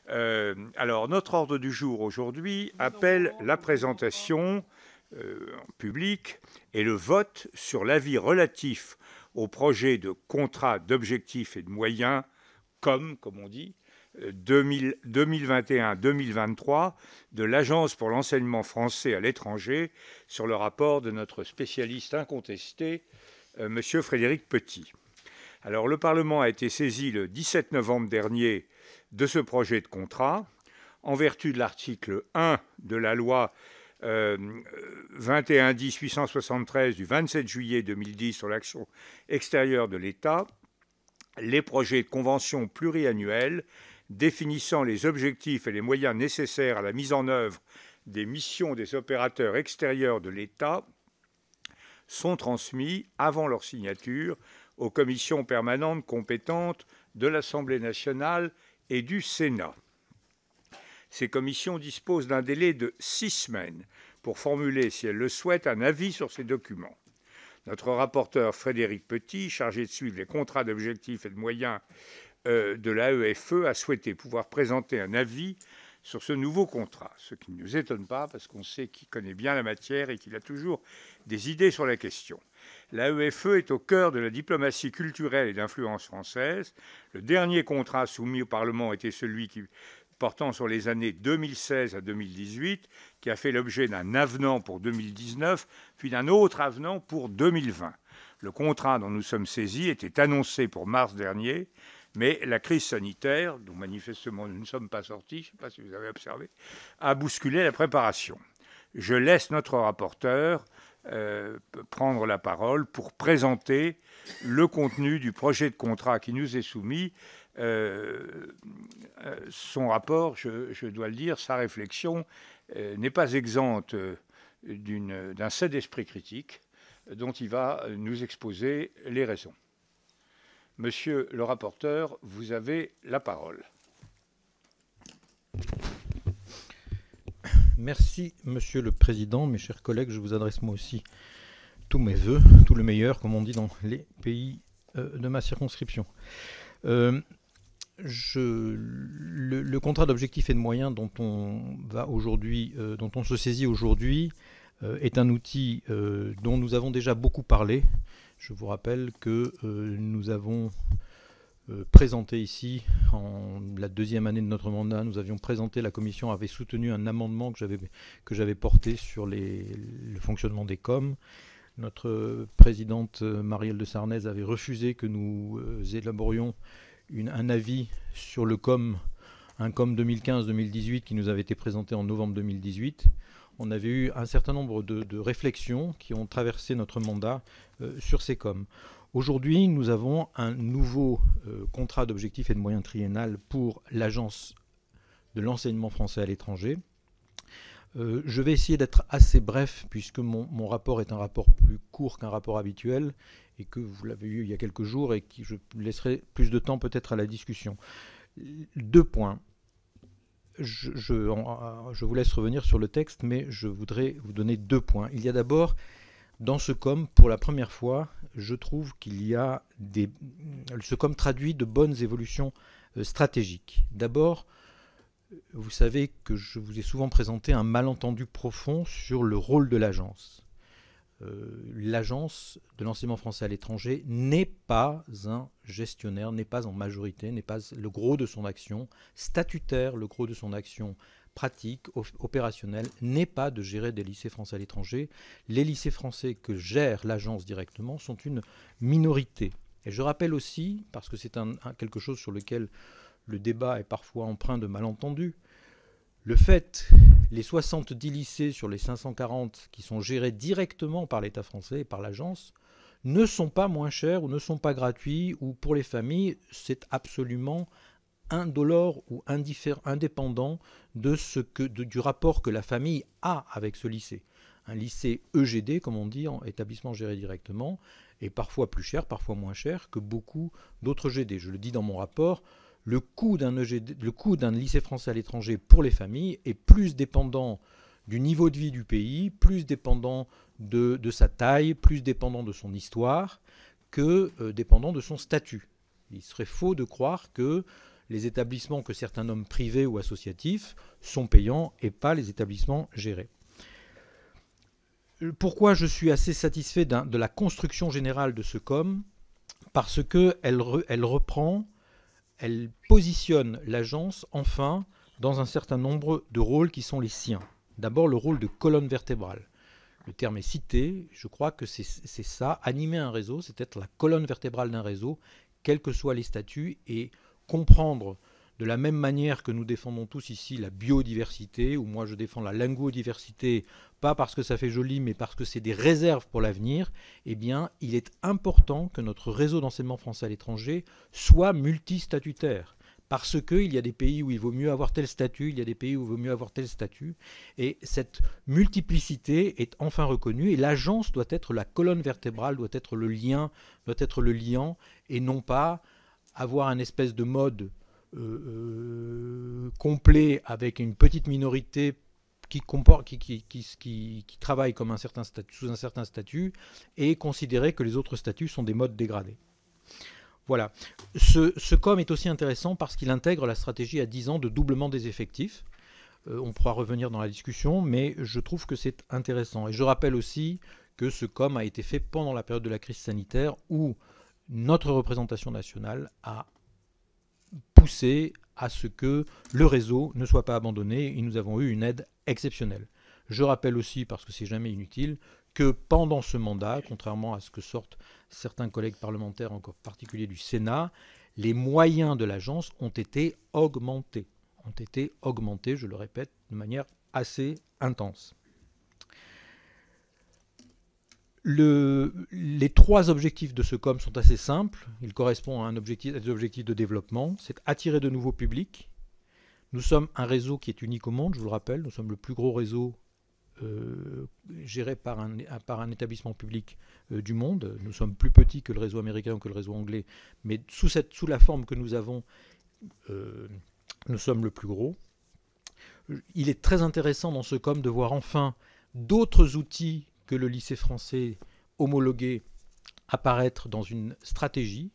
Alors, notre ordre du jour aujourd'hui appelle la présentation en public et le vote sur l'avis relatif au projet de contrat d'objectifs et de moyens, comme on dit, 2021-2023 de l'Agence pour l'enseignement français à l'étranger sur le rapport de notre spécialiste incontesté, M. Frédéric Petit. Alors, le Parlement a été saisi le 17 novembre dernier de ce projet de contrat en vertu de l'article 1 de la loi 2110-873 du 27 juillet 2010 sur l'action extérieure de l'État. Les projets de convention pluriannuelle définissant les objectifs et les moyens nécessaires à la mise en œuvre des missions des opérateurs extérieurs de l'État sont transmis avant leur signature aux commissions permanentes compétentes de l'Assemblée nationale et du Sénat. Ces commissions disposent d'un délai de 6 semaines pour formuler, si elles le souhaitent, un avis sur ces documents. Notre rapporteur Frédéric Petit, chargé de suivre les contrats d'objectifs et de moyens de l'AEFE, a souhaité pouvoir présenter un avis sur ce nouveau contrat, ce qui ne nous étonne pas parce qu'on sait qu'il connaît bien la matière et qu'il a toujours des idées sur la question. L'AEFE est au cœur de la diplomatie culturelle et d'influence française. Le dernier contrat soumis au Parlement était celui portant sur les années 2016 à 2018, qui a fait l'objet d'un avenant pour 2019, puis d'un autre avenant pour 2020. Le contrat dont nous sommes saisis était annoncé pour mars dernier, mais la crise sanitaire, dont manifestement nous ne sommes pas sortis, je ne sais pas si vous avez observé, a bousculé la préparation. Je laisse notre rapporteur prendre la parole pour présenter le contenu du projet de contrat qui nous est soumis. Son rapport, je dois le dire, sa réflexion n'est pas exempte d'un set d'esprit critique dont il va nous exposer les raisons. Monsieur le rapporteur, vous avez la parole. Merci, Monsieur le Président. Mes chers collègues, je vous adresse moi aussi tous mes voeux, tout le meilleur, comme on dit dans les pays de ma circonscription. Le contrat d'objectifs et de moyens dont on se saisit aujourd'hui, est un outil dont nous avons déjà beaucoup parlé. Je vous rappelle que nous avons présenté ici, en la deuxième année de notre mandat, la commission avait soutenu un amendement que j'avais porté sur le fonctionnement des COM. Notre présidente Marielle de Sarnez avait refusé que nous élaborions un avis sur le COM, un COM 2015-2018 qui nous avait été présenté en novembre 2018. On avait eu un certain nombre de réflexions qui ont traversé notre mandat sur ces COM. Aujourd'hui, nous avons un nouveau contrat d'objectifs et de moyens triennal pour l'Agence de l'enseignement français à l'étranger. Je vais essayer d'être assez bref puisque mon rapport est un rapport plus court qu'un rapport habituel et que vous l'avez eu il y a quelques jours et que je laisserai plus de temps peut-être à la discussion. 2 points. Je vous laisse revenir sur le texte, mais je voudrais vous donner 2 points. Il y a d'abord, dans ce COM, pour la première fois, je trouve qu'il y a ce COM traduit de bonnes évolutions stratégiques. D'abord, vous savez que je vous ai souvent présenté un malentendu profond sur le rôle de l'agence. L'agence de l'enseignement français à l'étranger n'est pas un gestionnaire, n'est pas en majorité, n'est pas le gros de son action statutaire, le gros de son action pratique, opérationnelle, n'est pas de gérer des lycées français à l'étranger. Les lycées français que gère l'agence directement sont une minorité. Et je rappelle aussi, parce que c'est quelque chose sur lequel le débat est parfois empreint de malentendus, le fait, les 70 lycées sur les 540 qui sont gérés directement par l'État français et par l'agence ne sont pas moins chers ou ne sont pas gratuits ou pour les familles, c'est absolument indolore ou indépendant du rapport que la famille a avec ce lycée. Un lycée EGD, comme on dit, en établissement géré directement, est parfois plus cher, parfois moins cher que beaucoup d'autres GD. Je le dis dans mon rapport, le coût d'un lycée français à l'étranger pour les familles est plus dépendant du niveau de vie du pays, plus dépendant de sa taille, plus dépendant de son histoire que dépendant de son statut. Il serait faux de croire que les établissements que certains nomment privés ou associatifs sont payants et pas les établissements gérés. Pourquoi je suis assez satisfait de la construction générale de ce COM? Parce qu'elle reprend, elle positionne l'agence enfin dans un certain nombre de rôles qui sont les siens. D'abord le rôle de colonne vertébrale. Le terme est cité, je crois que c'est ça, animer un réseau, c'est être la colonne vertébrale d'un réseau, quels que soient les statuts, et comprendre de la même manière que nous défendons tous ici la biodiversité, ou moi je défends la linguodiversité, pas parce que ça fait joli, mais parce que c'est des réserves pour l'avenir, eh bien il est important que notre réseau d'enseignement français à l'étranger soit multistatutaire. Parce qu'il y a des pays où il vaut mieux avoir tel statut, il y a des pays où il vaut mieux avoir tel statut. Et cette multiplicité est enfin reconnue. Et l'agence doit être la colonne vertébrale, doit être le lien, doit être le liant, et non pas avoir un espèce de mode complet avec une petite minorité qui travaille comme sous un certain statut et considérer que les autres statuts sont des modes dégradés. Voilà. Ce COM est aussi intéressant parce qu'il intègre la stratégie à 10 ans de doublement des effectifs. On pourra revenir dans la discussion, mais je trouve que c'est intéressant. Et je rappelle aussi que ce COM a été fait pendant la période de la crise sanitaire où notre représentation nationale a poussé à ce que le réseau ne soit pas abandonné et nous avons eu une aide exceptionnelle. Je rappelle aussi, parce que c'est jamais inutile, que pendant ce mandat, contrairement à ce que sortent certains collègues parlementaires, en particulier du Sénat, les moyens de l'agence ont été augmentés. Je le répète, de manière assez intense. Les 3 objectifs de ce COM sont assez simples. Ils correspondent à des objectifs de développement. C'est attirer de nouveaux publics. Nous sommes un réseau qui est unique au monde, je vous le rappelle. Nous sommes le plus gros réseau géré par un établissement public du monde. Nous sommes plus petits que le réseau américain ou que le réseau anglais, mais sous la forme que nous avons, nous sommes le plus gros. Il est très intéressant dans ce COM de voir enfin d'autres outils que le lycée français homologué apparaître dans une stratégie.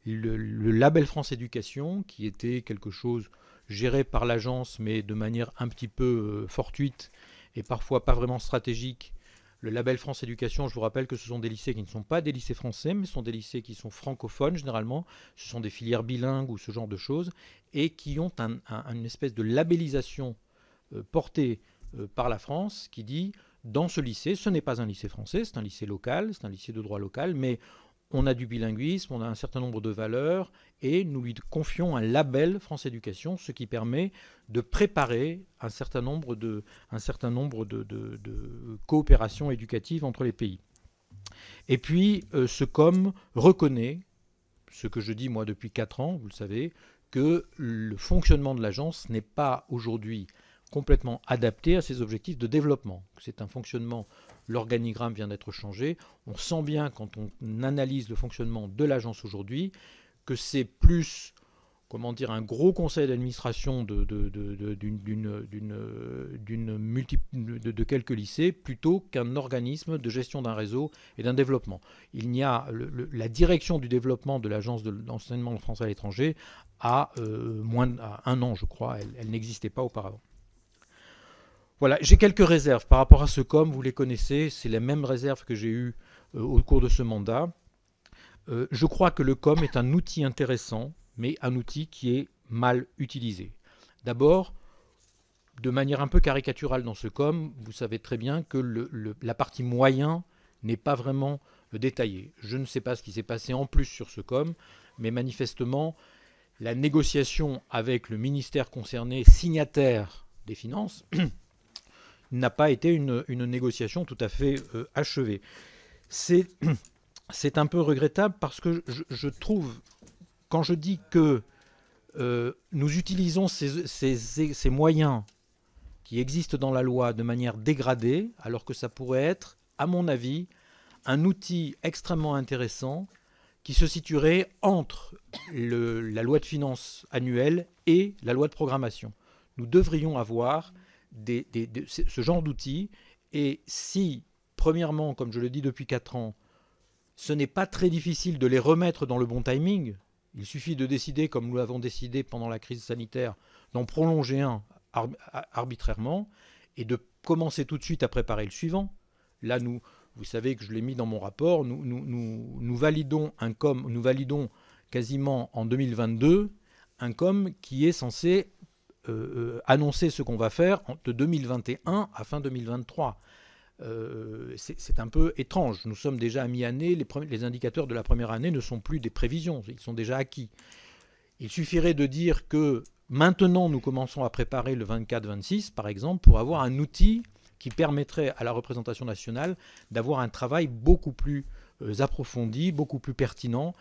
Le label France Éducation, qui était quelque chose géré par l'agence, mais de manière un petit peu fortuite et parfois pas vraiment stratégique. Le label France Éducation, je vous rappelle que ce sont des lycées qui ne sont pas des lycées français, mais ce sont des lycées qui sont francophones généralement, ce sont des filières bilingues ou ce genre de choses, et qui ont une espèce de labellisation portée par la France qui dit, dans ce lycée, ce n'est pas un lycée français, c'est un lycée local, c'est un lycée de droit local, mais on a du bilinguisme, on a un certain nombre de valeurs, et nous lui confions un label France Éducation, ce qui permet de préparer un certain nombre de coopérations éducatives entre les pays. Et puis, ce COM reconnaît, ce que je dis moi depuis 4 ans, vous le savez, que le fonctionnement de l'agence n'est pas aujourd'hui complètement adapté à ses objectifs de développement. C'est un fonctionnement, l'organigramme vient d'être changé. On sent bien quand on analyse le fonctionnement de l'agence aujourd'hui que c'est plus, comment dire, un gros conseil d'administration de quelques lycées plutôt qu'un organisme de gestion d'un réseau et d'un développement. Il y a la direction du développement de l'agence de l'enseignement français à l'étranger à moins d'1 an, je crois. Elle n'existait pas auparavant. Voilà, j'ai quelques réserves par rapport à ce COM, vous les connaissez, c'est les mêmes réserves que j'ai eues au cours de ce mandat. Je crois que le COM est un outil intéressant, mais un outil qui est mal utilisé. D'abord, de manière un peu caricaturale dans ce COM, vous savez très bien que la partie moyen n'est pas vraiment détaillée. Je ne sais pas ce qui s'est passé en plus sur ce COM, mais manifestement, la négociation avec le ministère concerné, signataire des Finances, n'a pas été une négociation tout à fait achevée. C'est un peu regrettable parce que je trouve, quand je dis que nous utilisons ces moyens qui existent dans la loi de manière dégradée, alors que ça pourrait être, à mon avis, un outil extrêmement intéressant qui se situerait entre la loi de finances annuelle et la loi de programmation. Nous devrions avoir ce genre d'outils, et si, premièrement, comme je le dis depuis 4 ans, ce n'est pas très difficile de les remettre dans le bon timing, Il suffit de décider, comme nous l'avons décidé pendant la crise sanitaire, d'en prolonger un arbitrairement et de commencer tout de suite à préparer le suivant. Là, vous savez que je l'ai mis dans mon rapport, nous validons nous validons quasiment en 2022 un COM qui est censé annoncer ce qu'on va faire de 2021 à fin 2023. C'est un peu étrange. Nous sommes déjà à mi-année, les indicateurs de la première année ne sont plus des prévisions, ils sont déjà acquis. Il suffirait de dire que maintenant nous commençons à préparer le 24-26 par exemple pour avoir un outil qui permettrait à la représentation nationale d'avoir un travail beaucoup plus approfondi, beaucoup plus pertinent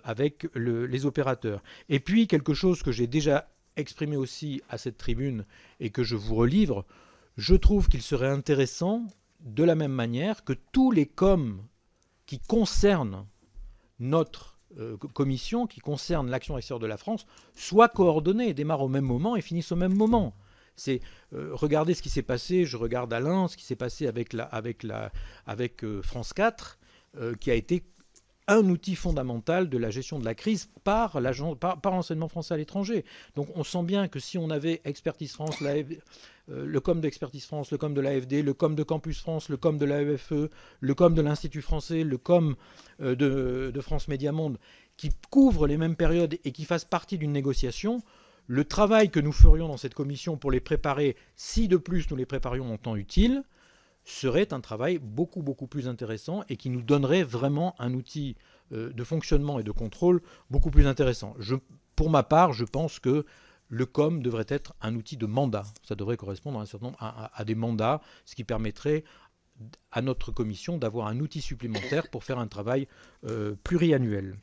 avec les opérateurs. Et puis quelque chose que j'ai déjà exprimé aussi à cette tribune et que je vous relivre, je trouve qu'il serait intéressant, de la même manière, que tous les COM qui concernent notre commission, qui concernent l'action extérieure de la France, soient coordonnés, démarrent au même moment et finissent au même moment. Regardez ce qui s'est passé, je regarde Alain, ce qui s'est passé avec France 4, qui a été un outil fondamental de la gestion de la crise par l'enseignement français à l'étranger. Donc on sent bien que si on avait Expertise France, le COM d'Expertise France, le COM de l'AFD, le COM de Campus France, le COM de l'AEFE, le COM de l'Institut français, le COM de France Média Monde, qui couvrent les mêmes périodes et qui fassent partie d'une négociation, le travail que nous ferions dans cette commission pour les préparer, si de plus nous les préparions en temps utile, serait un travail beaucoup, beaucoup plus intéressant et qui nous donnerait vraiment un outil de fonctionnement et de contrôle beaucoup plus intéressant. Pour ma part, je pense que le COM devrait être un outil de mandat. Ça devrait correspondre à un certain nombre à des mandats, ce qui permettrait à notre commission d'avoir un outil supplémentaire pour faire un travail pluriannuel.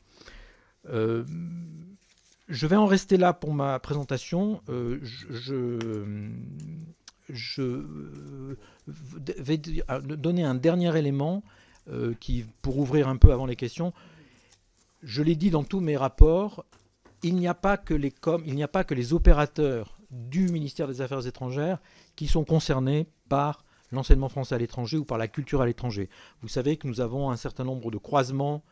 Je vais en rester là pour ma présentation. Je vais donner un dernier élément pour ouvrir un peu avant les questions. Je l'ai dit dans tous mes rapports, il n'y a pas que les opérateurs du ministère des Affaires étrangères qui sont concernés par l'enseignement français à l'étranger ou par la culture à l'étranger. Vous savez que nous avons un certain nombre de croisements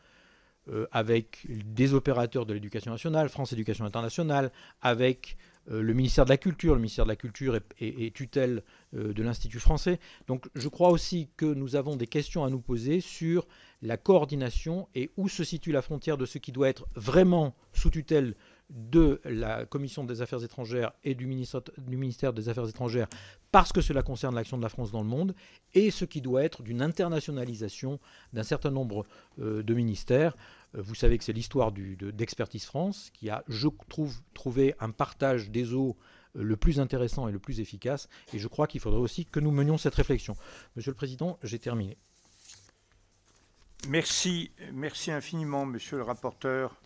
avec des opérateurs de l'éducation nationale, France Éducation Internationale, avec le ministère de la Culture. Le ministère de la Culture est tutelle de l'Institut français. Donc je crois aussi que nous avons des questions à nous poser sur la coordination et où se situe la frontière de ce qui doit être vraiment sous tutelle de la Commission des Affaires étrangères et du ministère des Affaires étrangères parce que cela concerne l'action de la France dans le monde et ce qui doit être d'une internationalisation d'un certain nombre de ministères. Vous savez que c'est l'histoire d'Expertise France qui a, je trouve, trouvé un partage des eaux le plus intéressant et le plus efficace. Et je crois qu'il faudrait aussi que nous menions cette réflexion. Monsieur le Président, j'ai terminé. Merci infiniment, Monsieur le rapporteur,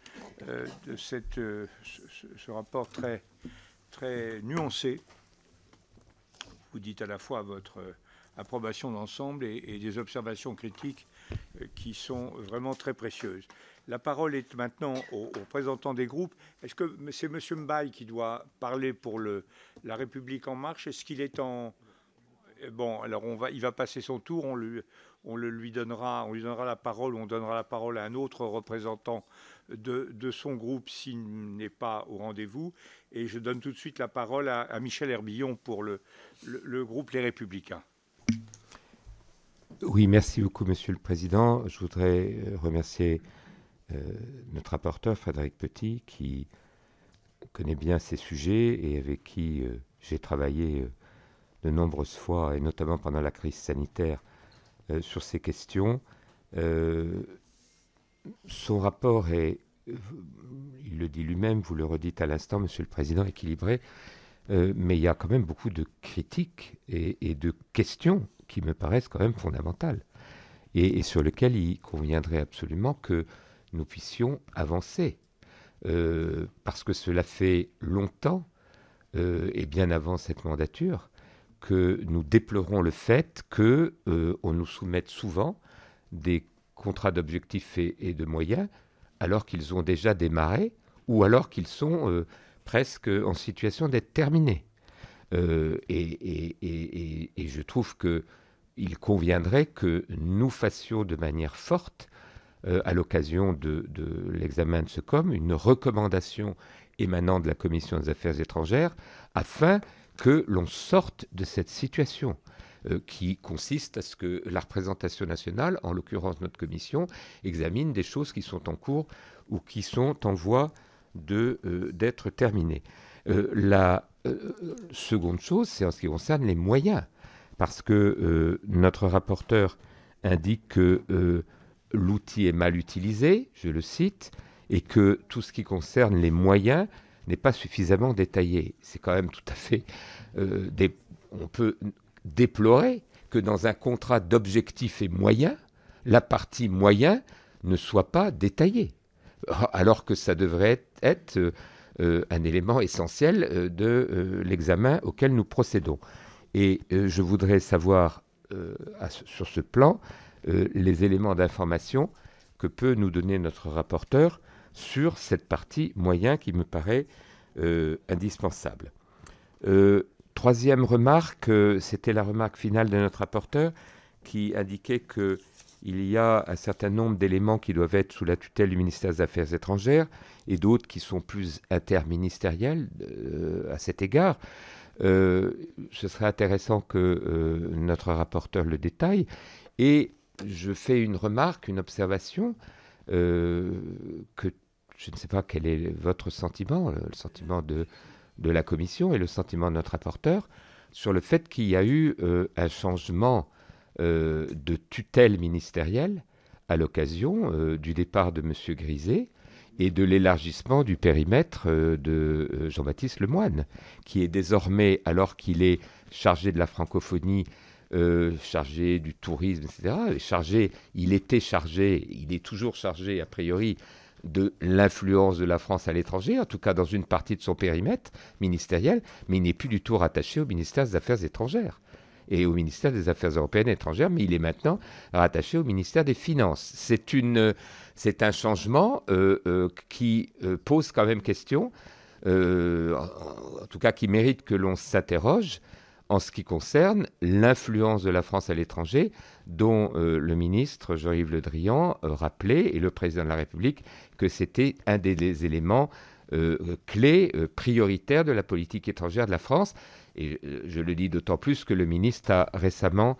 de ce rapport très, très nuancé. Vous dites à la fois votre approbation d'ensemble et des observations critiques qui sont vraiment très précieuses. La parole est maintenant aux représentants des groupes. Est-ce que c'est M. Mbaye qui doit parler pour La République En Marche? Est-ce qu'il est en... Bon, alors il va passer son tour, on lui donnera la parole, ou on donnera la parole à un autre représentant de son groupe s'il n'est pas au rendez-vous. Et je donne tout de suite la parole à Michel Herbillon pour le groupe Les Républicains. Oui, merci beaucoup, Monsieur le Président. Je voudrais remercier notre rapporteur, Frédéric Petit, qui connaît bien ces sujets et avec qui j'ai travaillé de nombreuses fois, et notamment pendant la crise sanitaire, sur ces questions. Son rapport est, il le dit lui-même, vous le redites à l'instant, Monsieur le Président, équilibré, mais il y a quand même beaucoup de critiques et de questions qui me paraissent quand même fondamentales et sur lesquelles il conviendrait absolument que nous puissions avancer. Parce que cela fait longtemps, et bien avant cette mandature, que nous déplorons le fait qu'on nous soumette souvent des contrats d'objectifs et de moyens alors qu'ils ont déjà démarré ou alors qu'ils sont presque en situation d'être terminés. Et je trouve qu'il conviendrait que nous fassions de manière forte à l'occasion de l'examen de ce COM, une recommandation émanant de la Commission des Affaires étrangères, afin que l'on sorte de cette situation qui consiste à ce que la représentation nationale, en l'occurrence notre commission, examine des choses qui sont en cours ou qui sont en voie d'être terminées. La seconde chose, c'est en ce qui concerne les moyens, parce que notre rapporteur indique que l'outil est mal utilisé, je le cite, et que tout ce qui concerne les moyens n'est pas suffisamment détaillé. C'est quand même tout à fait... on peut déplorer que dans un contrat d'objectifs et moyens, la partie moyens ne soit pas détaillée, alors que ça devrait être un élément essentiel de l'examen auquel nous procédons. Et je voudrais savoir, sur ce plan, les éléments d'information que peut nous donner notre rapporteur sur cette partie moyen qui me paraît indispensable. Troisième remarque, c'était la remarque finale de notre rapporteur qui indiquait qu'il y a un certain nombre d'éléments qui doivent être sous la tutelle du ministère des Affaires étrangères et d'autres qui sont plus interministériels à cet égard. Ce serait intéressant que notre rapporteur le détaille. Et je fais une remarque, une observation, que je ne sais pas quel est votre sentiment, le sentiment de la Commission et le sentiment de notre rapporteur, sur le fait qu'il y a eu un changement de tutelle ministérielle à l'occasion du départ de M. Griset et de l'élargissement du périmètre de Jean-Baptiste Lemoyne, qui est désormais, alors qu'il est chargé de la francophonie, chargé du tourisme, etc., il est toujours chargé, a priori, de l'influence de la France à l'étranger, en tout cas dans une partie de son périmètre ministériel, mais il n'est plus du tout rattaché au ministère des Affaires étrangères et au ministère des Affaires européennes et étrangères, mais il est maintenant rattaché au ministère des Finances. C'est un changement qui pose quand même question, en tout cas qui mérite que l'on s'interroge en ce qui concerne l'influence de la France à l'étranger, dont le ministre Jean-Yves Le Drian rappelait, et le président de la République, que c'était un des éléments clés, prioritaires de la politique étrangère de la France. Et je le dis d'autant plus que le ministre a récemment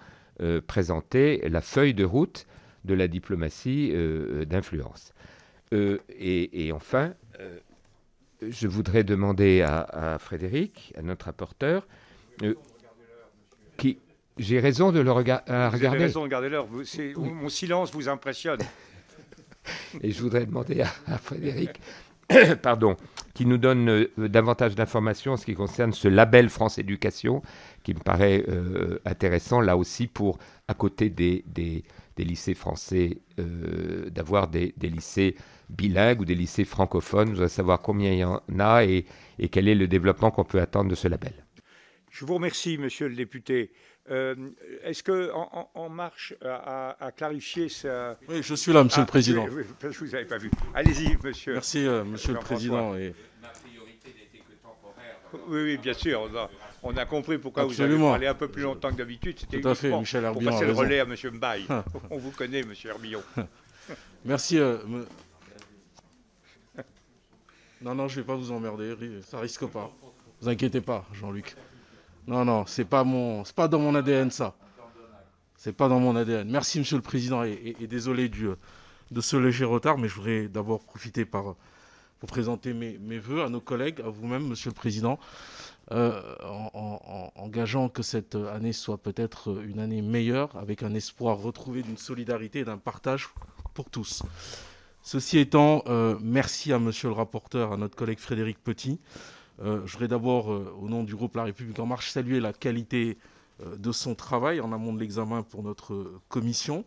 présenté la feuille de route de la diplomatie d'influence. Et enfin, je voudrais demander à Frédéric, à notre rapporteur, j'ai raison de le regarder. Vous avez raison, regardez l'heure. Mon silence vous impressionne. Et je voudrais demander à Frédéric, pardon, qui nous donne davantage d'informations en ce qui concerne ce label France Éducation, qui me paraît intéressant, là aussi, pour, à côté des lycées français, d'avoir des lycées bilingues ou des lycées francophones. Je voudrais savoir combien il y en a et quel est le développement qu'on peut attendre de ce label. Je vous remercie, monsieur le député. Est-ce que En Marche a clarifié ça? Oui, je suis là, monsieur le Président. Oui, je ne vous avais pas vu. Allez-y, monsieur. Merci, monsieur le Président. Ma priorité n'était que temporaire. Oui, bien sûr. On a compris pourquoi Absolument. vous avez parlé un peu plus longtemps que d'habitude. C'était tout à fait, Michel Herbillon pour passer a le raison. relais à monsieur Mbaye. On vous connaît, monsieur Herbillon. Merci. Non, je ne vais pas vous emmerder. Ça risque pas. Vous inquiétez pas, Jean-Luc. Non, c'est pas dans mon ADN, ça. C'est pas dans mon ADN. Merci, monsieur le Président, et désolé de ce léger retard, mais je voudrais d'abord profiter pour présenter mes voeux à nos collègues, à vous-même, monsieur le Président, en gageant que cette année soit peut-être une année meilleure, avec un espoir retrouvé d'une solidarité et d'un partage pour tous. Ceci étant, merci à monsieur le rapporteur, à notre collègue Frédéric Petit. Je voudrais d'abord, au nom du groupe La République En Marche, saluer la qualité de son travail en amont de l'examen pour notre commission.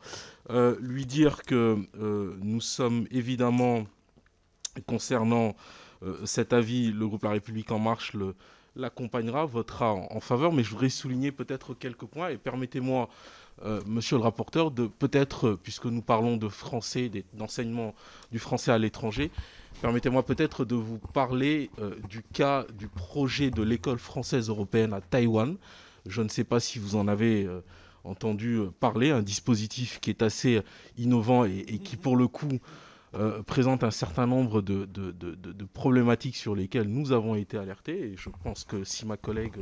Lui dire que nous sommes évidemment, concernant cet avis, le groupe La République En Marche l'accompagnera, votera en faveur, mais je voudrais souligner peut-être quelques points et permettez-moi, monsieur le rapporteur, de peut-être, puisque nous parlons de français, d'enseignement du français à l'étranger, permettez-moi peut-être de vous parler du cas du projet de l'école française européenne à Taïwan. Je ne sais pas si vous en avez entendu parler, un dispositif qui est assez innovant et qui, pour le coup, présente un certain nombre de problématiques sur lesquelles nous avons été alertés. Et je pense que si ma collègue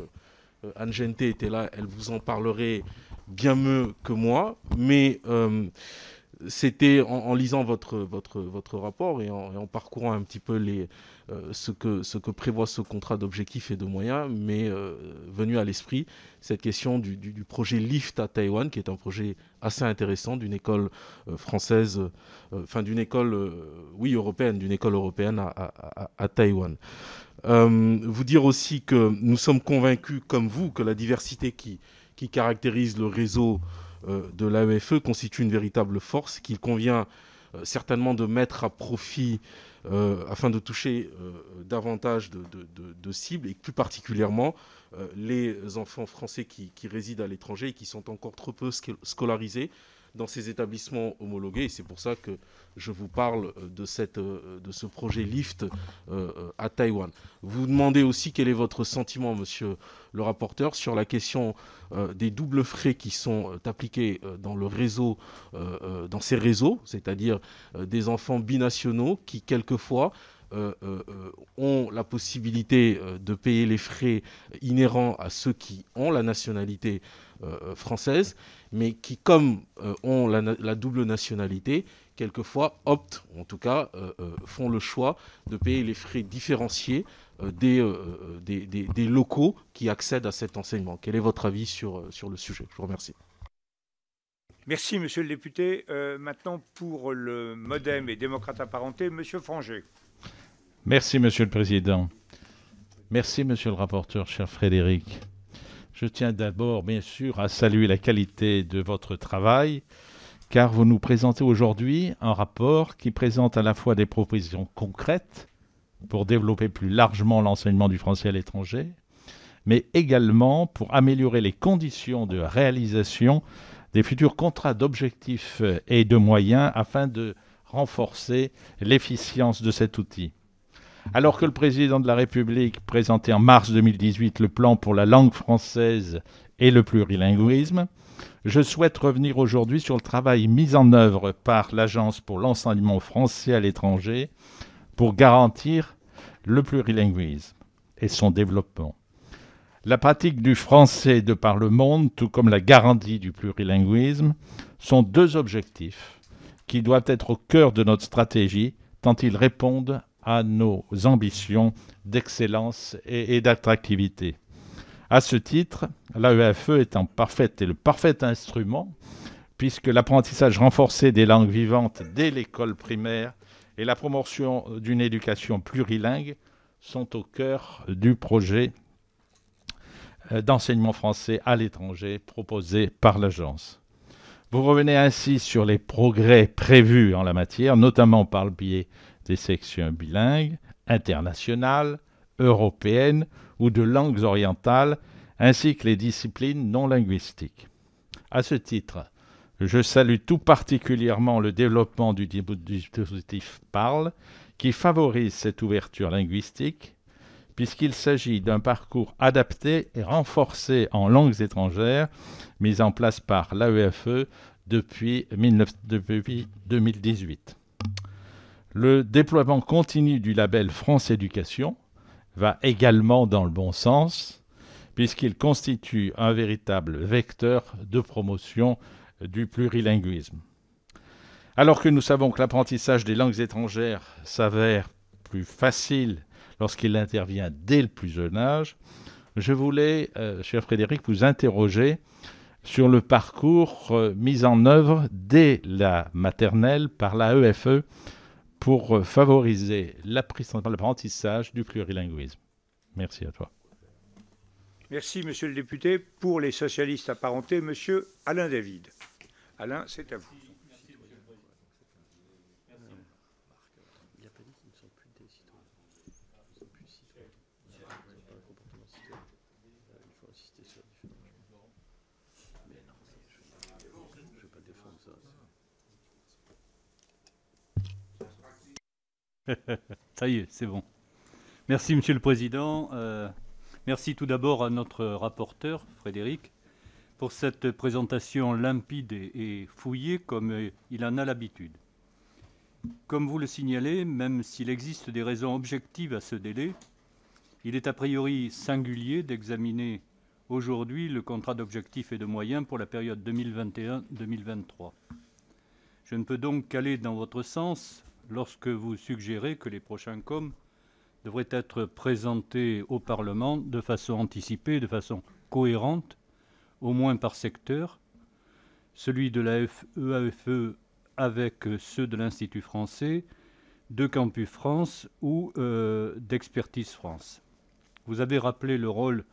Anne Gente était là, elle vous en parlerait bien mieux que moi. Mais c'était en lisant votre rapport et en parcourant un petit peu ce que prévoit ce contrat d'objectifs et de moyens, mais venu à l'esprit cette question du projet LIFT à Taïwan, qui est un projet assez intéressant d'une école française, enfin d'une école, oui, européenne, d'une école européenne à Taïwan. Vous dire aussi que nous sommes convaincus, comme vous, que la diversité qui caractérise le réseau de l'AEFE constitue une véritable force qu'il convient certainement de mettre à profit afin de toucher davantage de cibles et plus particulièrement les enfants français qui résident à l'étranger et qui sont encore trop peu scolarisés dans ces établissements homologués. Et c'est pour ça que je vous parle de ce projet LIFT à Taïwan. Vous demandez aussi quel est votre sentiment, monsieur le rapporteur, sur la question des doubles frais qui sont appliqués dans le réseau, dans ces réseaux, c'est-à-dire des enfants binationaux qui, quelquefois, ont la possibilité de payer les frais inhérents à ceux qui ont la nationalité française, mais qui, comme ont la double nationalité, quelquefois optent, en tout cas font le choix de payer les frais différenciés des locaux qui accèdent à cet enseignement. Quel est votre avis sur le sujet? Je vous remercie. Merci, monsieur le député. Maintenant, pour le MoDem et démocrate apparenté, monsieur Franger. Merci, Monsieur le Président. Merci, Monsieur le rapporteur, cher Frédéric. Je tiens d'abord, bien sûr, à saluer la qualité de votre travail, car vous nous présentez aujourd'hui un rapport qui présente à la fois des propositions concrètes pour développer plus largement l'enseignement du français à l'étranger, mais également pour améliorer les conditions de réalisation des futurs contrats d'objectifs et de moyens afin de renforcer l'efficience de cet outil. Alors que le président de la République présentait en mars 2018 le plan pour la langue française et le plurilinguisme, je souhaite revenir aujourd'hui sur le travail mis en œuvre par l'Agence pour l'enseignement français à l'étranger pour garantir le plurilinguisme et son développement. La pratique du français de par le monde, tout comme la garantie du plurilinguisme, sont deux objectifs qui doivent être au cœur de notre stratégie tant ils répondent à nos ambitions d'excellence et d'attractivité. À ce titre, l'AEFE est le parfait instrument puisque l'apprentissage renforcé des langues vivantes dès l'école primaire et la promotion d'une éducation plurilingue sont au cœur du projet d'enseignement français à l'étranger proposé par l'agence. Vous revenez ainsi sur les progrès prévus en la matière, notamment par le biais des sections bilingues, internationales, européennes ou de langues orientales, ainsi que les disciplines non linguistiques. À ce titre, je salue tout particulièrement le développement du dispositif PARL, qui favorise cette ouverture linguistique, puisqu'il s'agit d'un parcours adapté et renforcé en langues étrangères, mis en place par l'AEFE depuis 2018. Le déploiement continu du label France Éducation va également dans le bon sens, puisqu'il constitue un véritable vecteur de promotion du plurilinguisme. Alors que nous savons que l'apprentissage des langues étrangères s'avère plus facile lorsqu'il intervient dès le plus jeune âge, je voulais, cher Frédéric, vous interroger sur le parcours mis en œuvre dès la maternelle par l'AEFE pour favoriser l'apprentissage du plurilinguisme. Merci à toi. Merci, monsieur le député. Pour les socialistes apparentés, monsieur Alain David. Alain, c'est à vous. Ça y est, c'est bon. Merci, Monsieur le Président. Merci tout d'abord à notre rapporteur, Frédéric, pour cette présentation limpide et fouillée comme il en a l'habitude. Comme vous le signalez, même s'il existe des raisons objectives à ce délai, il est a priori singulier d'examiner aujourd'hui le contrat d'objectifs et de moyens pour la période 2021-2023. Je ne peux donc qu'aller dans votre sens lorsque vous suggérez que les prochains COM devraient être présentés au Parlement de façon anticipée, de façon cohérente, au moins par secteur, celui de la EAFE avec ceux de l'Institut français, de Campus France ou d'Expertise France. Vous avez rappelé le rôle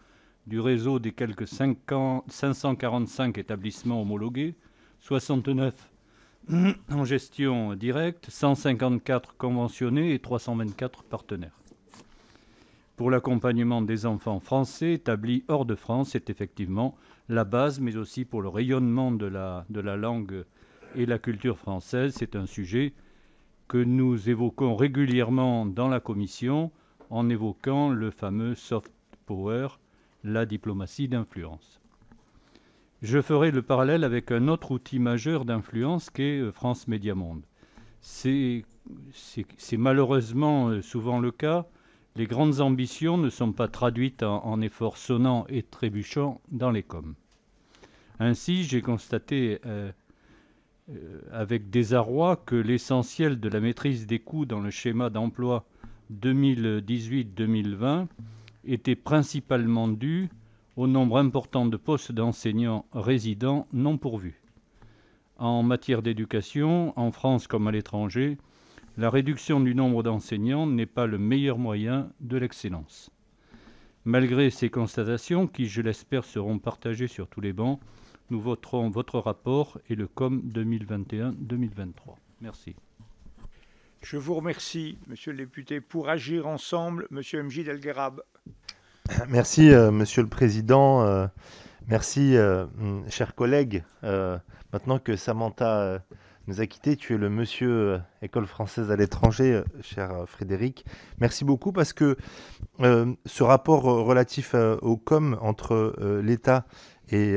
du réseau des quelques 545 établissements homologués, 69 en gestion directe, 154 conventionnés et 324 partenaires. Pour l'accompagnement des enfants français établis hors de France, c'est effectivement la base, mais aussi pour le rayonnement de la langue et la culture française. C'est un sujet que nous évoquons régulièrement dans la Commission en évoquant le fameux soft power, la diplomatie d'influence. Je ferai le parallèle avec un autre outil majeur d'influence qu'est France Média Monde. C'est malheureusement souvent le cas. Les grandes ambitions ne sont pas traduites en efforts sonnants et trébuchants dans les coms. Ainsi, j'ai constaté avec désarroi que l'essentiel de la maîtrise des coûts dans le schéma d'emploi 2018-2020 était principalement dû au nombre important de postes d'enseignants résidents non pourvus. En matière d'éducation, en France comme à l'étranger, la réduction du nombre d'enseignants n'est pas le meilleur moyen de l'excellence. Malgré ces constatations, qui, je l'espère, seront partagées sur tous les bancs, nous voterons votre rapport et le COM 2021-2023. Merci. Je vous remercie, Monsieur le député. Pour agir ensemble, Monsieur Mjid El Guerrab. Merci, Monsieur le Président. Merci, chers collègues. Maintenant que Samantha nous a quittés, tu es le monsieur École française à l'étranger, cher Frédéric. Merci beaucoup parce que ce rapport relatif au COM entre l'État et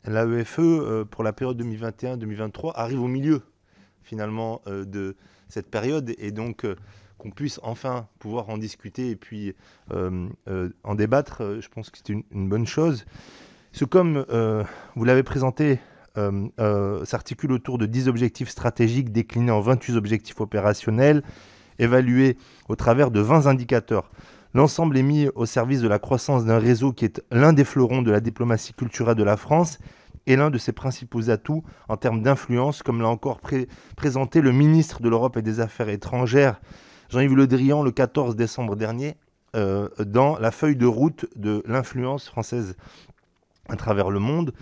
l'AEFE pour la période 2021-2023 arrive au milieu, finalement, de cette période et donc qu'on puisse enfin pouvoir en discuter et puis en débattre, je pense que c'est une bonne chose. Ce COM, vous l'avez présenté, s'articule autour de 10 objectifs stratégiques déclinés en 28 objectifs opérationnels, évalués au travers de 20 indicateurs. L'ensemble est mis au service de la croissance d'un réseau qui est l'un des fleurons de la diplomatie culturelle de la France et l'un de ses principaux atouts en termes d'influence, comme l'a encore présenté le ministre de l'Europe et des Affaires étrangères, Jean-Yves Le Drian, le 14 décembre dernier, dans la feuille de route de l'influence française à travers le monde.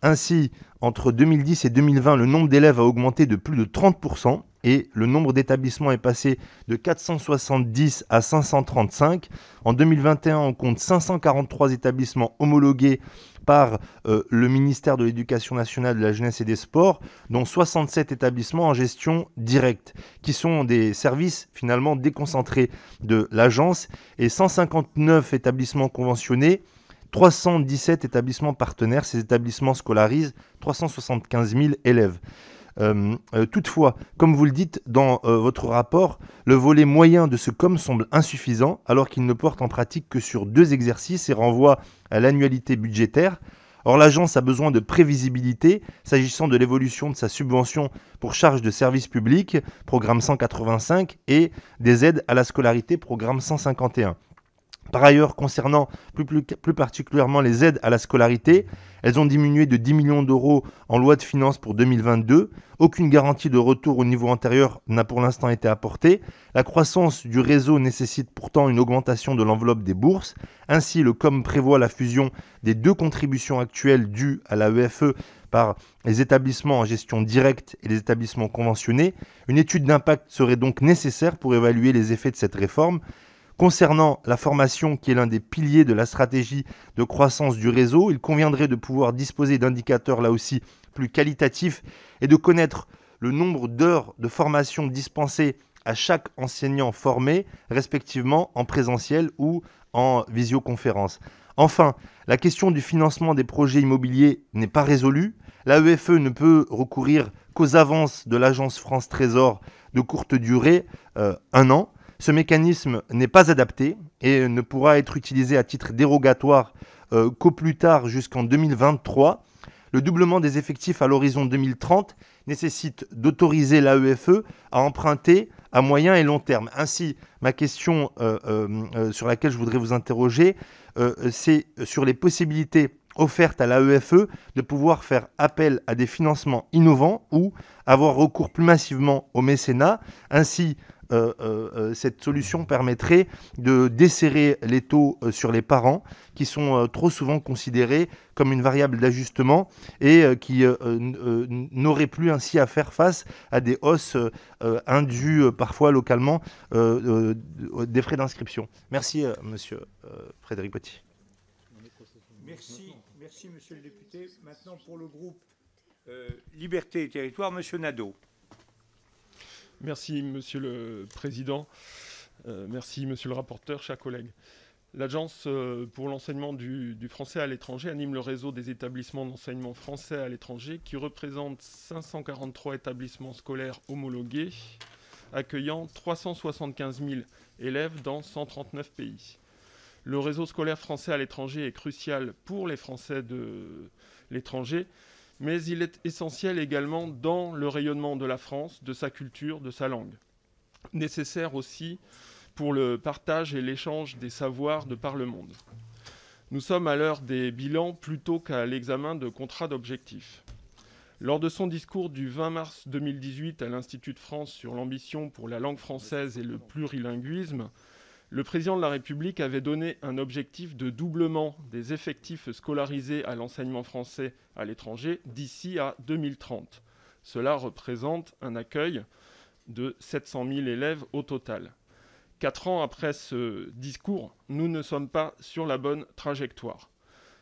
Ainsi, entre 2010 et 2020, le nombre d'élèves a augmenté de plus de 30% et le nombre d'établissements est passé de 470 à 535. En 2021, on compte 543 établissements homologués par le ministère de l'Éducation nationale, de la jeunesse et des sports, dont 67 établissements en gestion directe, qui sont des services finalement déconcentrés de l'agence, et 159 établissements conventionnés, 317 établissements partenaires. Ces établissements scolarisent 375 000 élèves. Toutefois, comme vous le dites dans votre rapport, le volet moyen de ce COM semble insuffisant, alors qu'il ne porte en pratique que sur 2 exercices et renvoie à l'annualité budgétaire. Or, l'agence a besoin de prévisibilité s'agissant de l'évolution de sa subvention pour charges de service public, programme 185, et des aides à la scolarité, programme 151. Par ailleurs, concernant plus particulièrement les aides à la scolarité, elles ont diminué de 10 millions d'euros en loi de finances pour 2022. Aucune garantie de retour au niveau antérieur n'a pour l'instant été apportée. La croissance du réseau nécessite pourtant une augmentation de l'enveloppe des bourses. Ainsi, le COM prévoit la fusion des 2 contributions actuelles dues à la EFE par les établissements en gestion directe et les établissements conventionnés. Une étude d'impact serait donc nécessaire pour évaluer les effets de cette réforme. Concernant la formation, qui est l'un des piliers de la stratégie de croissance du réseau, il conviendrait de pouvoir disposer d'indicateurs là aussi plus qualitatifs et de connaître le nombre d'heures de formation dispensées à chaque enseignant formé, respectivement en présentiel ou en visioconférence. Enfin, la question du financement des projets immobiliers n'est pas résolue. L'AEFE ne peut recourir qu'aux avances de l'agence France Trésor de courte durée, 1 an. Ce mécanisme n'est pas adapté et ne pourra être utilisé à titre dérogatoire qu'au plus tard jusqu'en 2023. Le doublement des effectifs à l'horizon 2030 nécessite d'autoriser l'AEFE à emprunter à moyen et long terme. Ainsi, ma question sur laquelle je voudrais vous interroger, c'est sur les possibilités offerte à l'AEFE de pouvoir faire appel à des financements innovants ou avoir recours plus massivement au mécénat. Ainsi, cette solution permettrait de desserrer les taux sur les parents qui sont trop souvent considérés comme une variable d'ajustement et qui n'auraient plus ainsi à faire face à des hausses indues parfois localement des frais d'inscription. Merci, monsieur Frédéric Potier. Merci, monsieur le député. Maintenant, pour le groupe Liberté et Territoire, monsieur Nadeau. Merci, monsieur le président. Merci, monsieur le rapporteur, chers collègues. L'Agence pour l'enseignement du français à l'étranger anime le réseau des établissements d'enseignement français à l'étranger qui représente 543 établissements scolaires homologués, accueillant 375 000 élèves dans 139 pays. Le réseau scolaire français à l'étranger est crucial pour les Français de l'étranger, mais il est essentiel également dans le rayonnement de la France, de sa culture, de sa langue. Nécessaire aussi pour le partage et l'échange des savoirs de par le monde. Nous sommes à l'heure des bilans plutôt qu'à l'examen de contrats d'objectifs. Lors de son discours du 20 mars 2018 à l'Institut de France sur l'ambition pour la langue française et le plurilinguisme, le président de la République avait donné un objectif de doublement des effectifs scolarisés à l'enseignement français à l'étranger d'ici à 2030. Cela représente un accueil de 700 000 élèves au total. 4 ans après ce discours, nous ne sommes pas sur la bonne trajectoire.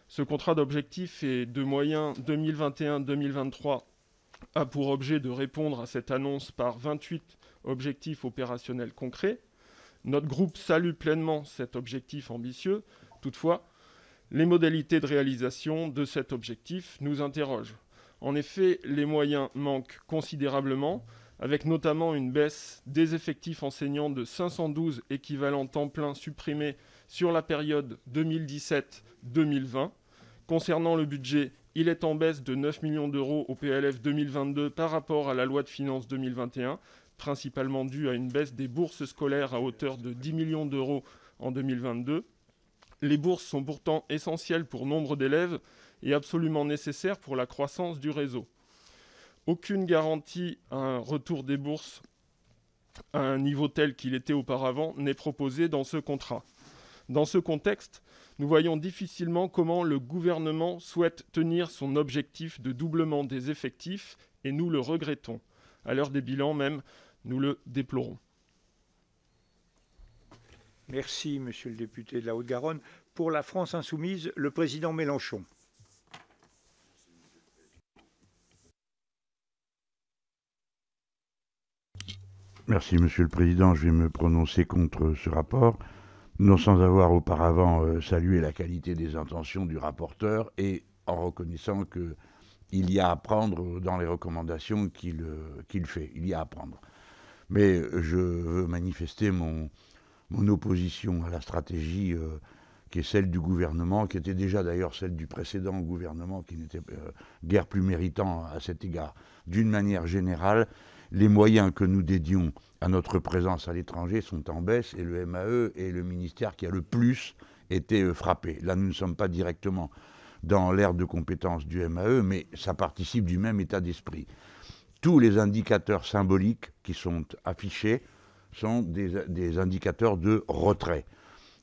Ce contrat d'objectifs et de moyens 2021-2023 a pour objet de répondre à cette annonce par 28 objectifs opérationnels concrets. Notre groupe salue pleinement cet objectif ambitieux. Toutefois, les modalités de réalisation de cet objectif nous interrogent. En effet, les moyens manquent considérablement, avec notamment une baisse des effectifs enseignants de 512 équivalents temps plein supprimés sur la période 2017-2020. Concernant le budget, il est en baisse de 9 millions d'euros au PLF 2022 par rapport à la loi de finances 2021, principalement dû à une baisse des bourses scolaires à hauteur de 10 millions d'euros en 2022. Les bourses sont pourtant essentielles pour nombre d'élèves et absolument nécessaires pour la croissance du réseau. Aucune garantie à un retour des bourses à un niveau tel qu'il était auparavant n'est proposée dans ce contrat. Dans ce contexte, nous voyons difficilement comment le gouvernement souhaite tenir son objectif de doublement des effectifs et nous le regrettons. À l'heure des bilans même, nous le déplorons. Merci, monsieur le député de la Haute-Garonne. Pour la France insoumise, le président Mélenchon. Merci, monsieur le président. Je vais me prononcer contre ce rapport, non sans avoir auparavant salué la qualité des intentions du rapporteur et en reconnaissant qu'il y a à prendre dans les recommandations qu'il fait. Il y a à prendre. Mais je veux manifester mon opposition à la stratégie qui est celle du gouvernement, qui était déjà d'ailleurs celle du précédent gouvernement, qui n'était guère plus méritant à cet égard. D'une manière générale, les moyens que nous dédions à notre présence à l'étranger sont en baisse et le MAE est le ministère qui a le plus été frappé. Là, nous ne sommes pas directement dans l'ère de compétence du MAE, mais ça participe du même état d'esprit. Tous les indicateurs symboliques qui sont affichés sont des indicateurs de retrait.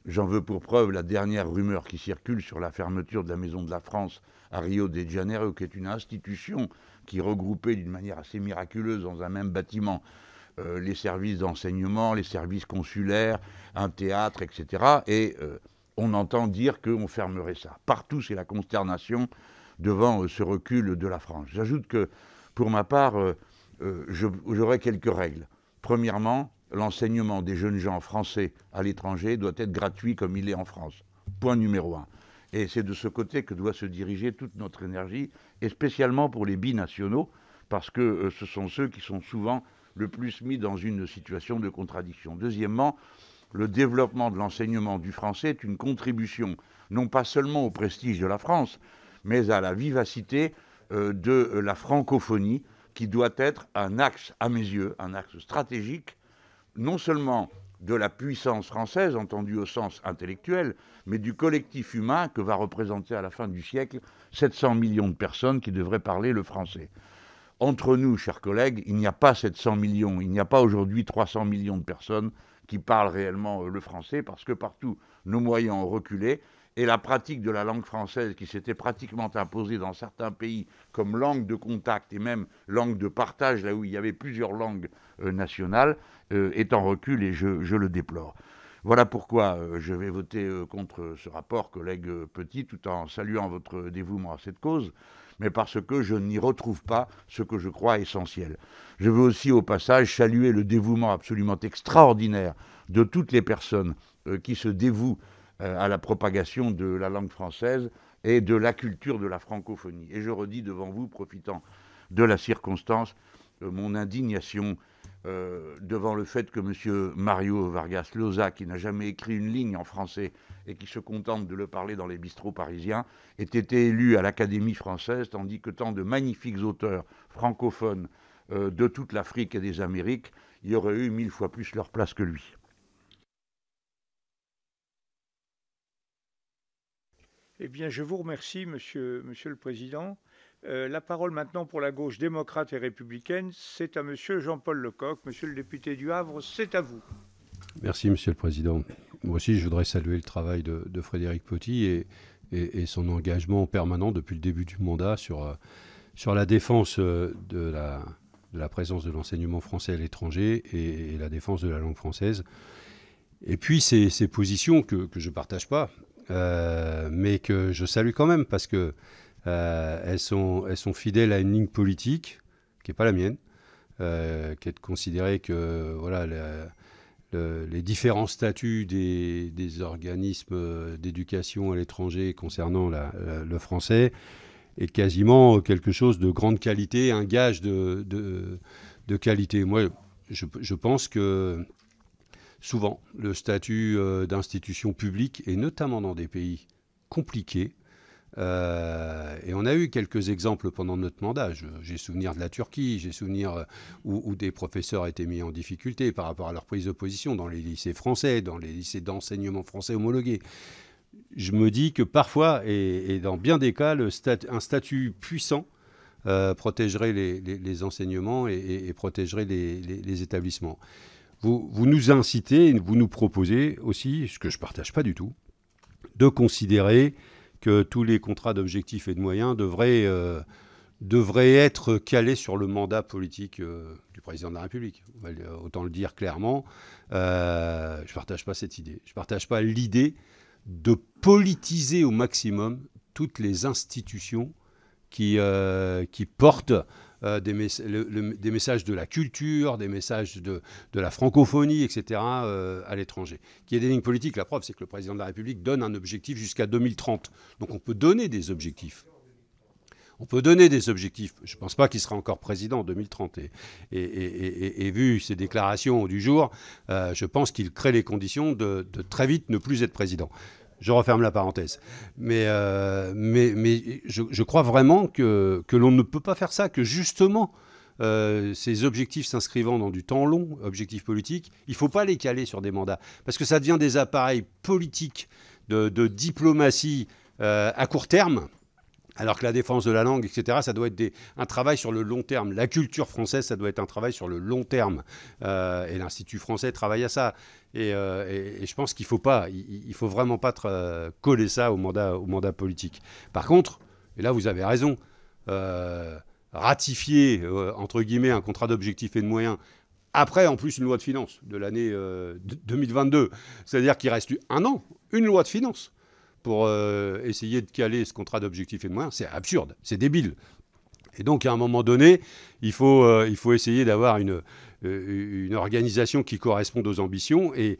J'en veux pour preuve la dernière rumeur qui circule sur la fermeture de la Maison de la France à Rio de Janeiro, qui est une institution qui regroupait d'une manière assez miraculeuse dans un même bâtiment les services d'enseignement, les services consulaires, un théâtre, etc. Et on entend dire qu'on fermerait ça. Partout, c'est la consternation devant ce recul de la France. J'ajoute que, pour ma part, j'aurais quelques règles. Premièrement, l'enseignement des jeunes gens français à l'étranger doit être gratuit comme il est en France. Point numéro 1. Et c'est de ce côté que doit se diriger toute notre énergie, et spécialement pour les binationaux, parce que ce sont ceux qui sont souvent le plus mis dans une situation de contradiction. Deuxièmement, le développement de l'enseignement du français est une contribution, non pas seulement au prestige de la France, mais à la vivacité de la francophonie, qui doit être un axe, à mes yeux, un axe stratégique, non seulement de la puissance française, entendue au sens intellectuel, mais du collectif humain que va représenter à la fin du siècle 700 millions de personnes qui devraient parler le français. Entre nous, chers collègues, il n'y a pas 700 millions, il n'y a pas aujourd'hui 300 millions de personnes qui parlent réellement le français, parce que partout, nos moyens ont reculé, et la pratique de la langue française, qui s'était pratiquement imposée dans certains pays comme langue de contact et même langue de partage, là où il y avait plusieurs langues nationales, est en recul, et je le déplore. Voilà pourquoi je vais voter contre ce rapport, collègue Petit, tout en saluant votre dévouement à cette cause, mais parce que je n'y retrouve pas ce que je crois essentiel. Je veux aussi au passage saluer le dévouement absolument extraordinaire de toutes les personnes qui se dévouent à la propagation de la langue française et de la culture de la francophonie. Et je redis devant vous, profitant de la circonstance, mon indignation devant le fait que M. Mario Vargas Llosa, qui n'a jamais écrit une ligne en français et qui se contente de le parler dans les bistrots parisiens, ait été élu à l'Académie française, tandis que tant de magnifiques auteurs francophones de toute l'Afrique et des Amériques y auraient eu 1000 fois plus leur place que lui. Eh bien, je vous remercie, Monsieur le Président. La parole maintenant pour la gauche démocrate et républicaine, c'est à Monsieur Jean-Paul Lecoq. Monsieur le député du Havre, c'est à vous. Merci, Monsieur le Président. Moi aussi, je voudrais saluer le travail de Frédéric Petit et son engagement permanent depuis le début du mandat sur la défense de la présence de l'enseignement français à l'étranger et la défense de la langue française. Et puis, ces positions que je ne partage pas, mais que je salue quand même, parce que elles sont fidèles à une ligne politique qui n'est pas la mienne, qui est de considérer que voilà, les différents statuts des organismes d'éducation à l'étranger concernant le français est quasiment quelque chose de grande qualité, un gage de qualité. Moi, je pense que souvent, le statut d'institution publique, et notamment dans des pays compliqués, et on a eu quelques exemples pendant notre mandat. J'ai souvenir de la Turquie, j'ai souvenir où des professeurs étaient mis en difficulté par rapport à leur prise de position dans les lycées français, dans les lycées d'enseignement français homologués. Je me dis que parfois, et dans bien des cas, un statut puissant protégerait les enseignements et protégerait les établissements. Vous nous incitez, vous nous proposez aussi, ce que je ne partage pas du tout, de considérer que tous les contrats d'objectifs et de moyens devraient être calés sur le mandat politique du président de la République. Autant le dire clairement, je ne partage pas cette idée. Je ne partage pas l'idée de politiser au maximum toutes les institutions qui portent des messages de la culture, des messages de la francophonie, etc. À l'étranger. Qu'il y ait des lignes politiques, la preuve, c'est que le président de la République donne un objectif jusqu'à 2030. Donc on peut donner des objectifs. On peut donner des objectifs. Je ne pense pas qu'il sera encore président en 2030. Et vu ses déclarations du jour, je pense qu'il crée les conditions de très vite ne plus être président. Je referme la parenthèse. Mais je crois vraiment que l'on ne peut pas faire ça, que justement, ces objectifs s'inscrivant dans du temps long, objectifs politiques, il ne faut pas les caler sur des mandats. Parce que ça devient des appareils politiques de diplomatie à court terme, alors que la défense de la langue, etc., ça doit être un travail sur le long terme. La culture française, ça doit être un travail sur le long terme. Et l'Institut français travaille à ça. Et je pense qu'il ne faut vraiment pas coller ça au mandat politique. Par contre, et là vous avez raison, ratifier, entre guillemets, un contrat d'objectifs et de moyens, après en plus une loi de finances de l'année 2022, c'est-à-dire qu'il reste un an, une loi de finances, pour essayer de caler ce contrat d'objectifs et de moyens, c'est absurde, c'est débile. Et donc, à un moment donné, il faut essayer d'avoir une organisation qui corresponde aux ambitions. Et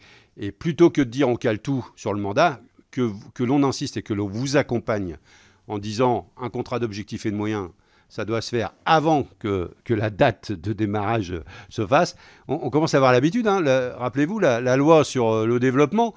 plutôt que de dire on cale tout sur le mandat, que l'on insiste et que l'on vous accompagne en disant un contrat d'objectifs et de moyens, ça doit se faire avant que la date de démarrage se fasse. On commence à avoir l'habitude. Hein. Rappelez-vous, la loi sur le développement,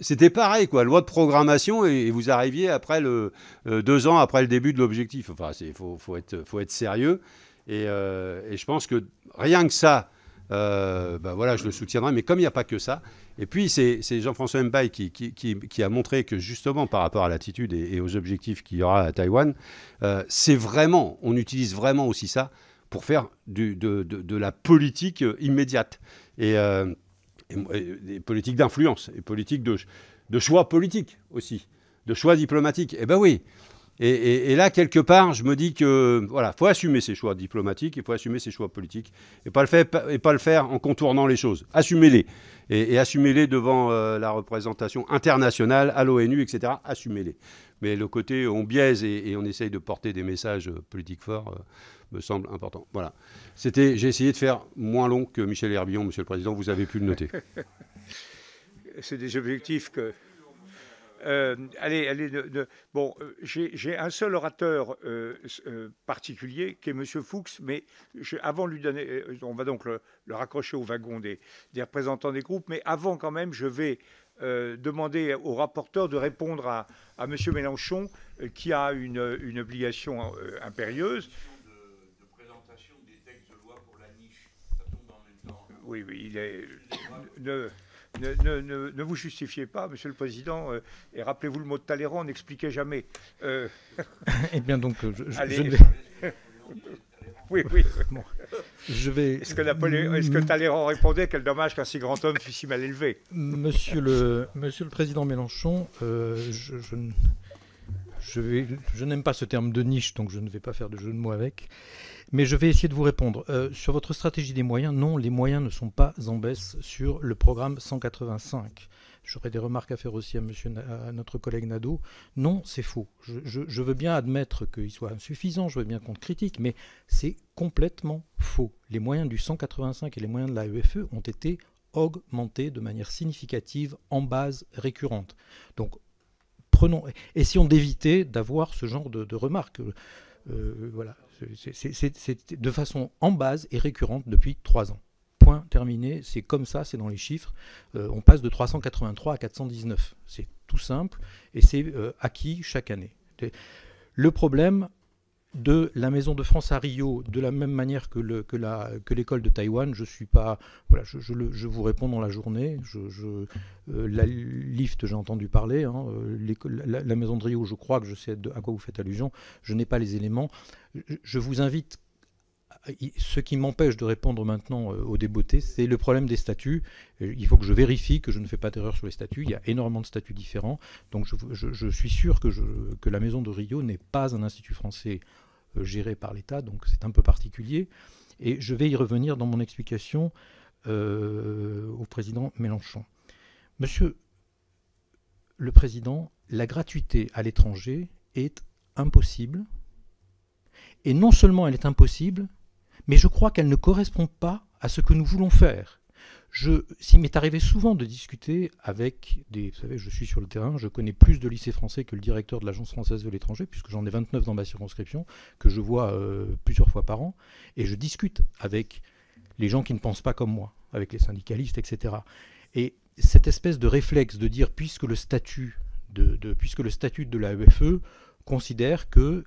c'était pareil, quoi. Loi de programmation, et vous arriviez après 2 ans après le début de l'objectif. Enfin, faut être sérieux. Et je pense que rien que ça, voilà, je le soutiendrai. Mais comme il n'y a pas que ça, et puis c'est Jean-François Mbaye qui a montré que justement par rapport à l'attitude et aux objectifs qu'il y aura à Taïwan, on utilise vraiment aussi ça pour faire de la politique immédiate et des politiques d'influence et politiques de choix politiques aussi, de choix diplomatiques. Eh ben oui. Et là, quelque part, je me dis que voilà, faut assumer ses choix diplomatiques, il faut assumer ses choix politiques, et pas le faire en contournant les choses. Assumez-les. Et assumez-les devant la représentation internationale, à l'ONU, etc. Assumez-les. Mais le côté on biaise et on essaye de porter des messages politiques forts me semble important. Voilà. J'ai essayé de faire moins long que Michel Herbillon, Monsieur le Président, vous avez pu le noter. C'est des objectifs que... Bon, j'ai un seul orateur particulier qui est M. Fuchs, mais avant de lui donner, on va donc le raccrocher au wagon des représentants des groupes, mais avant quand même, je vais demander au rapporteur de répondre à M. Mélenchon, qui a une obligation impérieuse. De présentation des textes de loi pour la niche, ça tombe en même temps. Oui, il est... Ne vous justifiez pas, Monsieur le Président, et rappelez-vous le mot de Talleyrand, n'expliquez jamais. Eh bien donc, allez. Oui. Bon, je vais... Est-ce que Talleyrand répondait, quel dommage qu'un si grand homme fût si mal élevé. Monsieur le Président Mélenchon, je n'aime pas ce terme de niche, donc je ne vais pas faire de jeu de mots avec. Mais je vais essayer de vous répondre. Sur votre stratégie des moyens, non, les moyens ne sont pas en baisse sur le programme 185. J'aurais des remarques à faire aussi à notre collègue Nadeau. Non, c'est faux. Je veux bien admettre qu'il soit insuffisant, je veux bien qu'on le critique, mais c'est complètement faux. Les moyens du 185 et les moyens de la l'AEFE ont été augmentés de manière significative en base récurrente. Donc, essayons d'éviter d'avoir ce genre de remarques. Voilà. C'est de façon en base et récurrente depuis 3 ans. Point terminé, c'est comme ça, c'est dans les chiffres. On passe de 383 à 419. C'est tout simple et c'est acquis chaque année. Le problème de la Maison de France à Rio, de la même manière que l'école de Taïwan, je suis pas... Voilà, je vous réponds dans la journée. La LIFT, j'ai entendu parler. Hein, la Maison de Rio, je crois que je sais à quoi vous faites allusion. Je n'ai pas les éléments. Je vous invite... Ce qui m'empêche de répondre maintenant aux débottés, c'est le problème des statuts. Il faut que je vérifie que je ne fais pas d'erreur sur les statuts. Il y a énormément de statuts différents. Donc je suis sûr que la Maison de Rio n'est pas un institut français géré par l'État. Donc c'est un peu particulier. Et je vais y revenir dans mon explication au président Mélenchon. Monsieur le Président, la gratuité à l'étranger est impossible. Et non seulement elle est impossible, mais je crois qu'elle ne correspond pas à ce que nous voulons faire. S'il m'est arrivé souvent de discuter avec des... Vous savez, je suis sur le terrain, je connais plus de lycées français que le directeur de l'Agence française de l'étranger, puisque j'en ai 29 dans ma circonscription, que je vois plusieurs fois par an, et je discute avec les gens qui ne pensent pas comme moi, avec les syndicalistes, etc. Et cette espèce de réflexe de dire, puisque le statut de l'AEFE considère que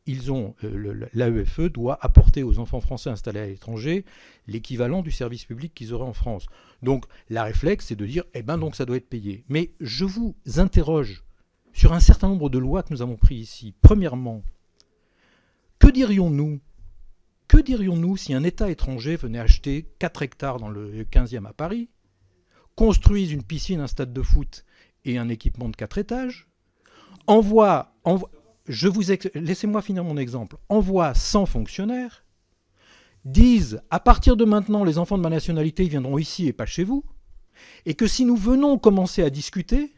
l'AEFE doit apporter aux enfants français installés à l'étranger l'équivalent du service public qu'ils auraient en France. Donc, la réflexe, c'est de dire, donc ça doit être payé. Mais je vous interroge sur un certain nombre de lois que nous avons prises ici. Premièrement, que dirions-nous si un État étranger venait acheter 4 hectares dans le 15e à Paris, construise une piscine, un stade de foot et un équipement de 4 étages, laissez-moi finir mon exemple. Envoie 100 fonctionnaires, disent à partir de maintenant, les enfants de ma nationalité viendront ici et pas chez vous, et que si nous venons commencer à discuter,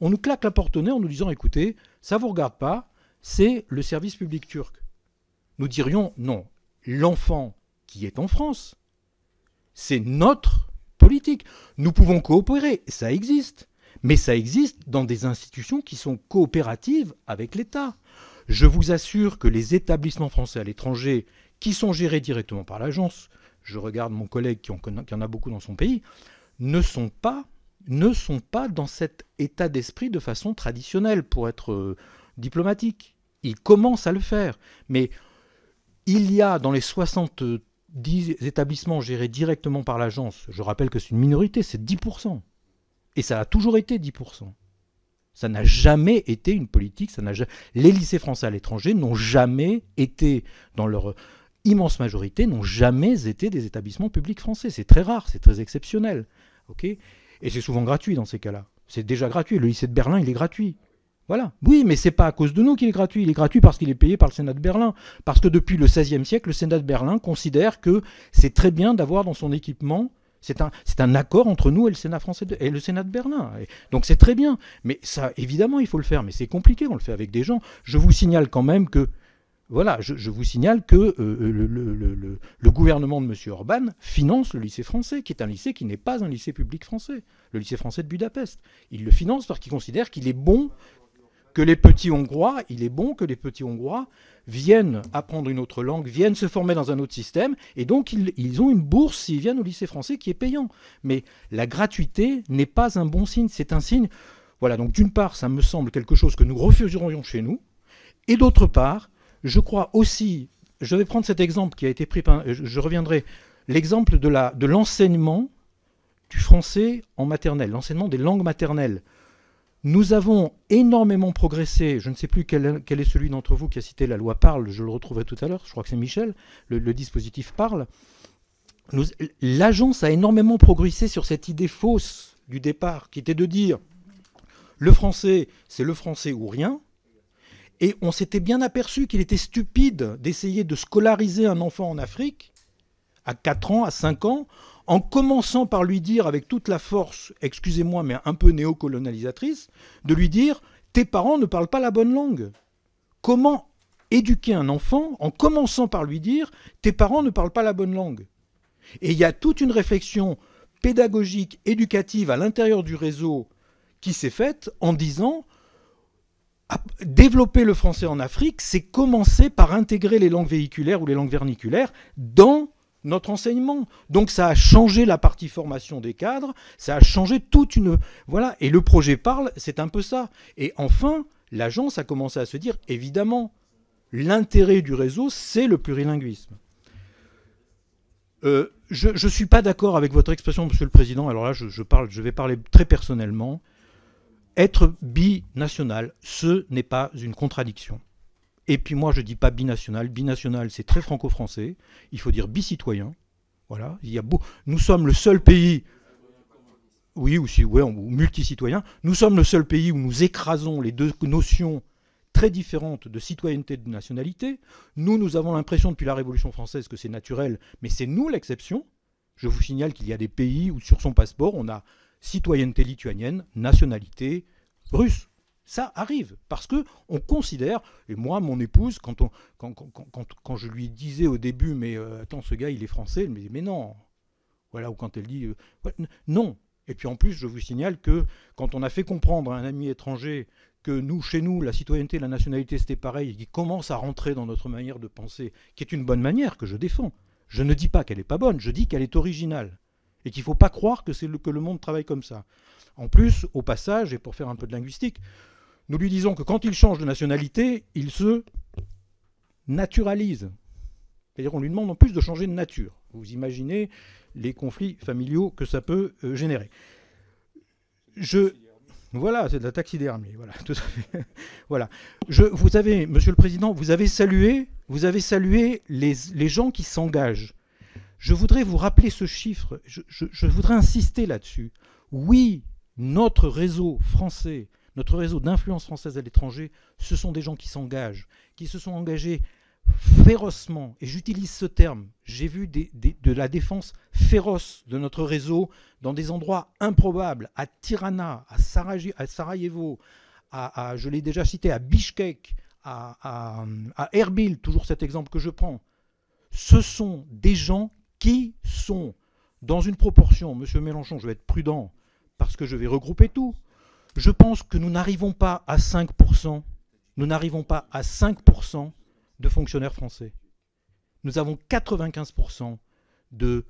on nous claque la porte au nez en nous disant écoutez, ça ne vous regarde pas, c'est le service public turc. Nous dirions non, l'enfant qui est en France, c'est notre politique. Nous pouvons coopérer, ça existe. Mais ça existe dans des institutions qui sont coopératives avec l'État. Je vous assure que les établissements français à l'étranger, qui sont gérés directement par l'agence, je regarde mon collègue qui en a beaucoup dans son pays, ne sont pas dans cet état d'esprit de façon traditionnelle, pour être diplomatique. Ils commencent à le faire. Mais il y a dans les 70 établissements gérés directement par l'agence, je rappelle que c'est une minorité, c'est 10%. Et ça a toujours été 10%. Ça n'a jamais été une politique. Les lycées français à l'étranger n'ont jamais été, dans leur immense majorité, n'ont jamais été des établissements publics français. C'est très rare, c'est très exceptionnel. Okay, et c'est souvent gratuit dans ces cas-là. C'est déjà gratuit. Le lycée de Berlin, il est gratuit. Voilà. Oui, mais c'est pas à cause de nous qu'il est gratuit. Il est gratuit parce qu'il est payé par le Sénat de Berlin. Parce que depuis le XVIe siècle, le Sénat de Berlin considère que c'est très bien d'avoir dans son équipement... C'est un accord entre nous et le Sénat français et le Sénat de Berlin. Et donc c'est très bien. Mais ça, évidemment, il faut le faire. Mais c'est compliqué, on le fait avec des gens. Je vous signale quand même que... Voilà, je vous signale que le gouvernement de M. Orban finance le lycée français, qui est un lycée qui n'est pas un lycée public français. Le lycée français de Budapest. Il le finance parce qu'il considère qu'il est bon que les petits Hongrois, viennent apprendre une autre langue, viennent se former dans un autre système, et donc ils ont une bourse s'ils viennent au lycée français qui est payant. Mais la gratuité n'est pas un bon signe, c'est un signe... Voilà, donc d'une part, ça me semble quelque chose que nous refuserions chez nous, et d'autre part, je crois aussi, je vais prendre cet exemple qui a été pris, je reviendrai, l'exemple de l'enseignement du français en maternelle, l'enseignement des langues maternelles. Nous avons énormément progressé, je ne sais plus quel est celui d'entre vous qui a cité la loi Parle, je le retrouverai tout à l'heure, je crois que c'est Michel, le dispositif Parle. L'agence a énormément progressé sur cette idée fausse du départ, qui était de dire le français, c'est le français ou rien, et on s'était bien aperçu qu'il était stupide d'essayer de scolariser un enfant en Afrique, à 4 ans, à 5 ans, en commençant par lui dire avec toute la force, excusez-moi, mais un peu néocolonialisatrice, de lui dire « tes parents ne parlent pas la bonne langue ». Comment éduquer un enfant en commençant par lui dire « tes parents ne parlent pas la bonne langue ». Et il y a toute une réflexion pédagogique, éducative à l'intérieur du réseau qui s'est faite en disant « développer le français en Afrique, c'est commencer par intégrer les langues véhiculaires ou les langues verniculaires dans notre enseignement. » Donc ça a changé la partie formation des cadres, ça a changé toute une... Voilà, et le projet Parle, c'est un peu ça. Et enfin, l'agence a commencé à se dire, évidemment, l'intérêt du réseau, c'est le plurilinguisme. Je ne suis pas d'accord avec votre expression, Monsieur le Président, alors là, je vais parler très personnellement. Être binational, ce n'est pas une contradiction. Et puis moi, je ne dis pas binational. Binational, c'est très franco-français. Il faut dire bicitoyen. Voilà. Nous sommes le seul pays... Oui, ou multicitoyen. Nous sommes le seul pays où nous écrasons les deux notions très différentes de citoyenneté et de nationalité. Nous avons l'impression depuis la Révolution française que c'est naturel, mais c'est nous l'exception. Je vous signale qu'il y a des pays où sur son passeport, on a citoyenneté lituanienne, nationalité russe. Ça arrive, parce qu'on considère, et moi, mon épouse, quand je lui disais au début, mais attends, ce gars, il est français, elle me dit, mais non. Voilà, ou quand elle dit, non. Et puis en plus, je vous signale que quand on a fait comprendre à un ami étranger que chez nous, la citoyenneté et la nationalité, c'était pareil, et qu'il commence à rentrer dans notre manière de penser, qui est une bonne manière, que je défends. Je ne dis pas qu'elle n'est pas bonne, je dis qu'elle est originale. Et qu'il ne faut pas croire que le monde travaille comme ça. En plus, au passage, et pour faire un peu de linguistique, nous lui disons que quand il change de nationalité, il se naturalise. C'est-à-dire qu'on lui demande en plus de changer de nature. Vous imaginez les conflits familiaux que ça peut générer. Voilà, c'est de la taxidermie. Voilà, tout à fait. Voilà. Vous avez, Monsieur le Président, vous avez salué les gens qui s'engagent. Je voudrais vous rappeler ce chiffre, je voudrais insister là-dessus. Oui, notre réseau français, notre réseau d'influence française à l'étranger, ce sont des gens qui s'engagent, qui se sont engagés férocement, et j'utilise ce terme, j'ai vu de la défense féroce de notre réseau dans des endroits improbables, à Tirana, à Sarajevo, je l'ai déjà cité, à Bishkek, à Erbil, toujours cet exemple que je prends. Ce sont des gens qui sont, dans une proportion, Monsieur Mélenchon, je vais être prudent, parce que je vais regrouper tout, Je pense que nous n'arrivons pas à 5%. Nous n'arrivons pas à 5% de fonctionnaires français. Nous avons 95% de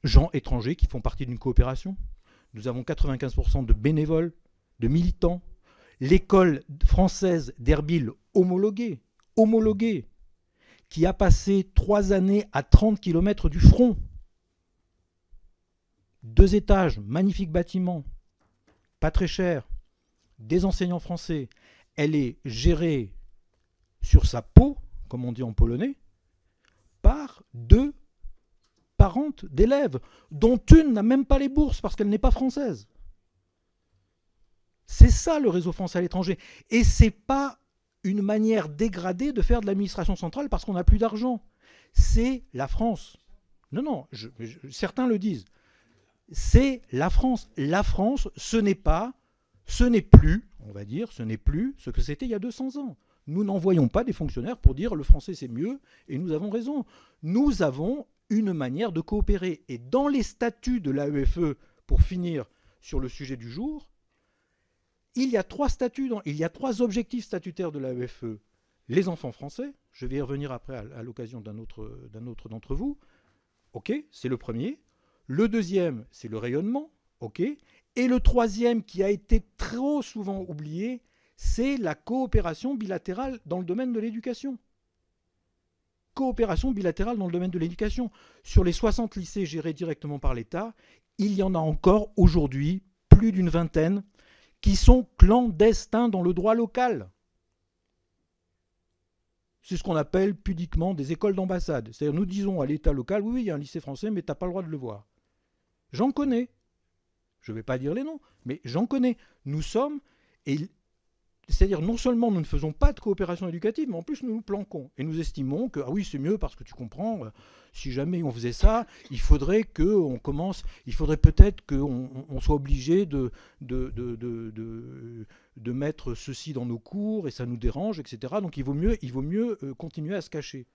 gens étrangers qui font partie d'une coopération. Nous avons 95% de bénévoles, de militants. L'école française d'Erbil homologuée, qui a passé 3 années à 30 km du front. 2 étages, magnifique bâtiment, pas très cher, des enseignants français. Elle est gérée sur sa peau, comme on dit en polonais, par 2 parentes d'élèves, dont une n'a même pas les bourses parce qu'elle n'est pas française. C'est ça le réseau français à l'étranger. Et ce n'est pas une manière dégradée de faire de l'administration centrale parce qu'on n'a plus d'argent. C'est la France. Non, certains le disent. C'est la France. La France, ce n'est plus, on va dire, ce n'est plus ce que c'était il y a 200 ans. Nous n'envoyons pas des fonctionnaires pour dire le français c'est mieux et nous avons raison. Nous avons une manière de coopérer. Et dans les statuts de l'AEFE, pour finir sur le sujet du jour, il y a 3 statuts, il y a 3 objectifs statutaires de l'AEFE. Les enfants français, je vais y revenir après à l'occasion d'un autre d'entre vous. OK, c'est le premier. Le deuxième, c'est le rayonnement. OK. Et le troisième, qui a été trop souvent oublié, c'est la coopération bilatérale dans le domaine de l'éducation. Coopération bilatérale dans le domaine de l'éducation. Sur les 60 lycées gérés directement par l'État, il y en a encore aujourd'hui plus d'une vingtaine qui sont clandestins dans le droit local. C'est ce qu'on appelle pudiquement des écoles d'ambassade. C'est-à-dire nous disons à l'État local, oui, il y a un lycée français, mais tu n'as pas le droit de le voir. J'en connais. Je ne vais pas dire les noms, mais j'en connais. Nous sommes, c'est-à-dire non seulement nous ne faisons pas de coopération éducative, mais en plus nous nous planquons. Et nous estimons que, ah oui, c'est mieux parce que tu comprends, si jamais on faisait ça, il faudrait peut-être qu'on soit obligé de mettre ceci dans nos cours et ça nous dérange, etc. Donc il vaut mieux continuer à se cacher.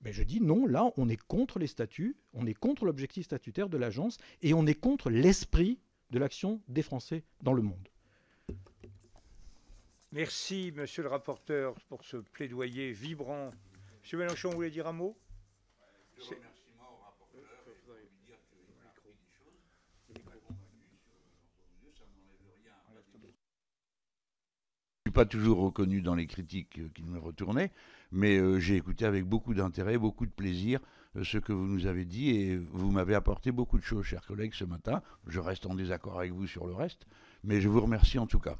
Mais je dis non, là on est contre les statuts, on est contre l'objectif statutaire de l'agence et on est contre l'esprit de l'action des Français dans le monde. Merci, monsieur le rapporteur, pour ce plaidoyer vibrant. Monsieur Mélenchon, vous voulez dire un mot? Le remerciement au rapporteur, et je veux lui dire qu'il a appris des choses, il est convaincu, ça n'enlève rien. Je ne suis pas toujours reconnu dans les critiques qu'il me retournait, mais j'ai écouté avec beaucoup d'intérêt, beaucoup de plaisir ce que vous nous avez dit, et vous m'avez apporté beaucoup de choses, chers collègues, ce matin. Je reste en désaccord avec vous sur le reste, mais je vous remercie en tout cas.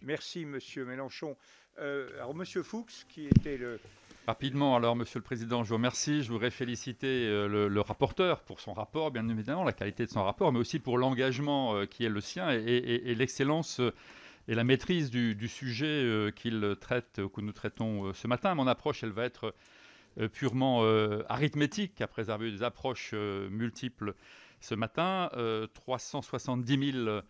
Merci, monsieur Mélenchon. Alors, monsieur Fuchs, qui était le... Rapidement, alors, monsieur le président, je vous remercie. Je voudrais féliciter le rapporteur pour son rapport, bien évidemment, la qualité de son rapport, mais aussi pour l'engagement qui est le sien et l'excellence et la maîtrise du sujet qu'il traite, que nous traitons ce matin. Mon approche, elle va être purement arithmétique, après avoir eu des approches multiples ce matin. 370 000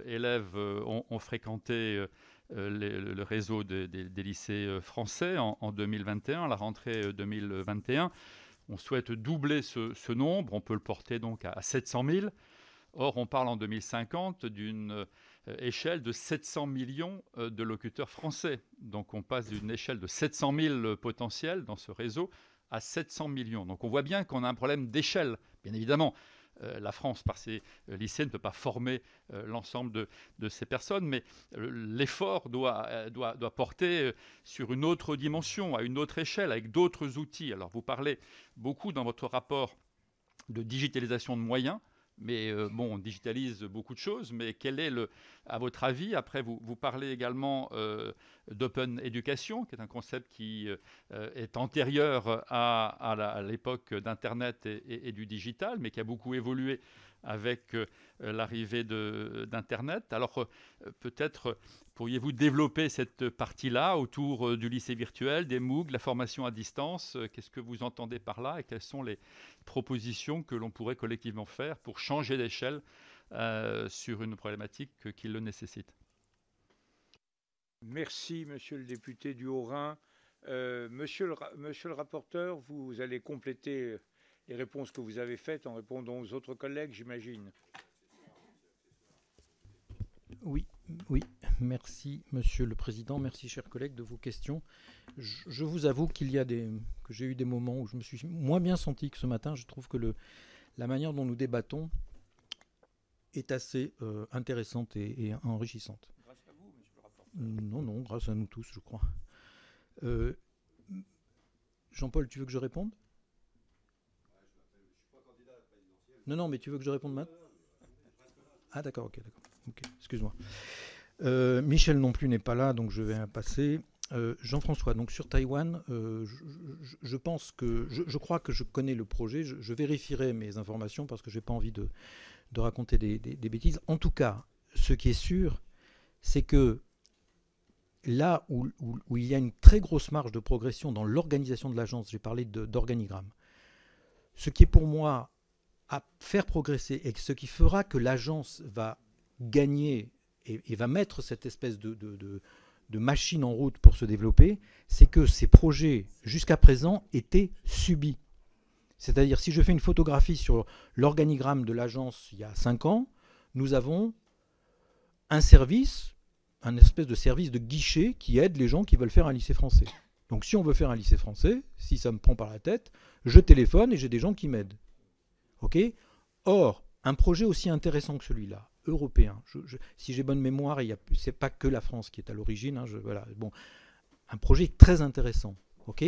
élèves ont fréquenté le réseau des lycées français en 2021, à la rentrée 2021. On souhaite doubler ce nombre, on peut le porter donc à 700 000. Or, on parle en 2050 d'une échelle de 700 millions de locuteurs français. Donc on passe d'une échelle de 700 000 potentiels dans ce réseau à 700 millions. Donc on voit bien qu'on a un problème d'échelle, bien évidemment. La France, par ses lycées, ne peut pas former l'ensemble de ces personnes, mais l'effort doit porter sur une autre dimension, à une autre échelle, avec d'autres outils. Alors, vous parlez beaucoup dans votre rapport de digitalisation de moyens, mais on digitalise beaucoup de choses, mais quel est, à votre avis, après vous parlez également d'open education, qui est un concept qui est antérieur à l'époque d'Internet et du digital, mais qui a beaucoup évolué avec l'arrivée d'Internet. Alors peut-être pourriez-vous développer cette partie-là autour du lycée virtuel, des MOOC, de la formation à distance? Qu'est-ce que vous entendez par là et quelles sont les propositions que l'on pourrait collectivement faire pour changer d'échelle sur une problématique qui le nécessite? Merci, monsieur le député du Haut-Rhin. Monsieur le rapporteur, vous allez compléter les réponses que vous avez faites en répondant aux autres collègues, j'imagine. Oui, merci Monsieur le Président, merci chers collègues de vos questions. Je vous avoue que j'ai eu des moments où je me suis moins bien senti que ce matin. Je trouve que la manière dont nous débattons est assez intéressante et enrichissante. Grâce à vous, monsieur le rapporteur. Non, grâce à nous tous, je crois. Jean-Paul, tu veux que je réponde? Non, mais tu veux que je réponde maintenant? Ah d'accord, ok, excuse-moi. Michel non plus n'est pas là, donc je vais passer. Jean-François, donc sur Taïwan, je pense que je crois que je connais le projet. Je vérifierai mes informations parce que je n'ai pas envie de raconter des bêtises. En tout cas, ce qui est sûr, c'est que là où il y a une très grosse marge de progression dans l'organisation de l'agence, j'ai parlé d'organigramme, ce qui est pour moi à faire progresser et ce qui fera que l'agence va gagner et va mettre cette espèce de machine en route pour se développer, c'est que ces projets jusqu'à présent étaient subis. C'est-à-dire, si je fais une photographie sur l'organigramme de l'agence il y a 5 ans, nous avons un service, un espèce de service de guichet qui aide les gens qui veulent faire un lycée français. Donc si on veut faire un lycée français, si ça me prend par la tête, je téléphone et j'ai des gens qui m'aident. Ok ? Or, un projet aussi intéressant que celui-là, européen, si j'ai bonne mémoire, c'est pas que la France qui est à l'origine, hein, voilà, bon, un projet très intéressant. Ok ?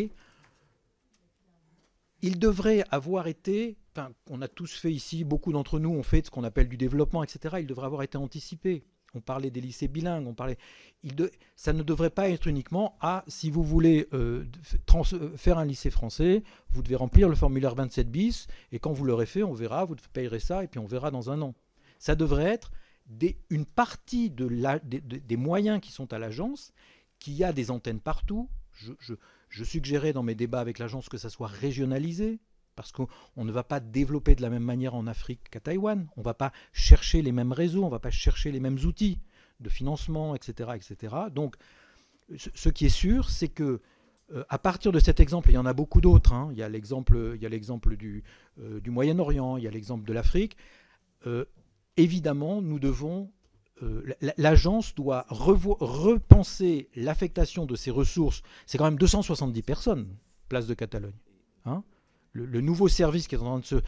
Il devrait avoir été, enfin, on a tous fait ici, beaucoup d'entre nous ont fait ce qu'on appelle du développement, etc. Il devrait avoir été anticipé. On parlait des lycées bilingues, ça ne devrait pas être uniquement si vous voulez faire un lycée français, vous devez remplir le formulaire 27 bis, et quand vous l'aurez fait, on verra, vous payerez ça, et puis on verra dans un an. Ça devrait être une partie des moyens qui sont à l'agence, qu'il y a des antennes partout. Je suggérais dans mes débats avec l'agence que ça soit régionalisé, parce qu'on ne va pas développer de la même manière en Afrique qu'à Taïwan. On ne va pas chercher les mêmes réseaux, on ne va pas chercher les mêmes outils de financement, etc. etc. Donc, ce qui est sûr, c'est que à partir de cet exemple, il y en a beaucoup d'autres. Hein. Il y a l'exemple du Moyen-Orient, il y a l'exemple de l'Afrique. Évidemment, nous devons... l'agence doit repenser l'affectation de ses ressources. C'est quand même 270 personnes, place de Catalogne. Hein, le nouveau service qui est en train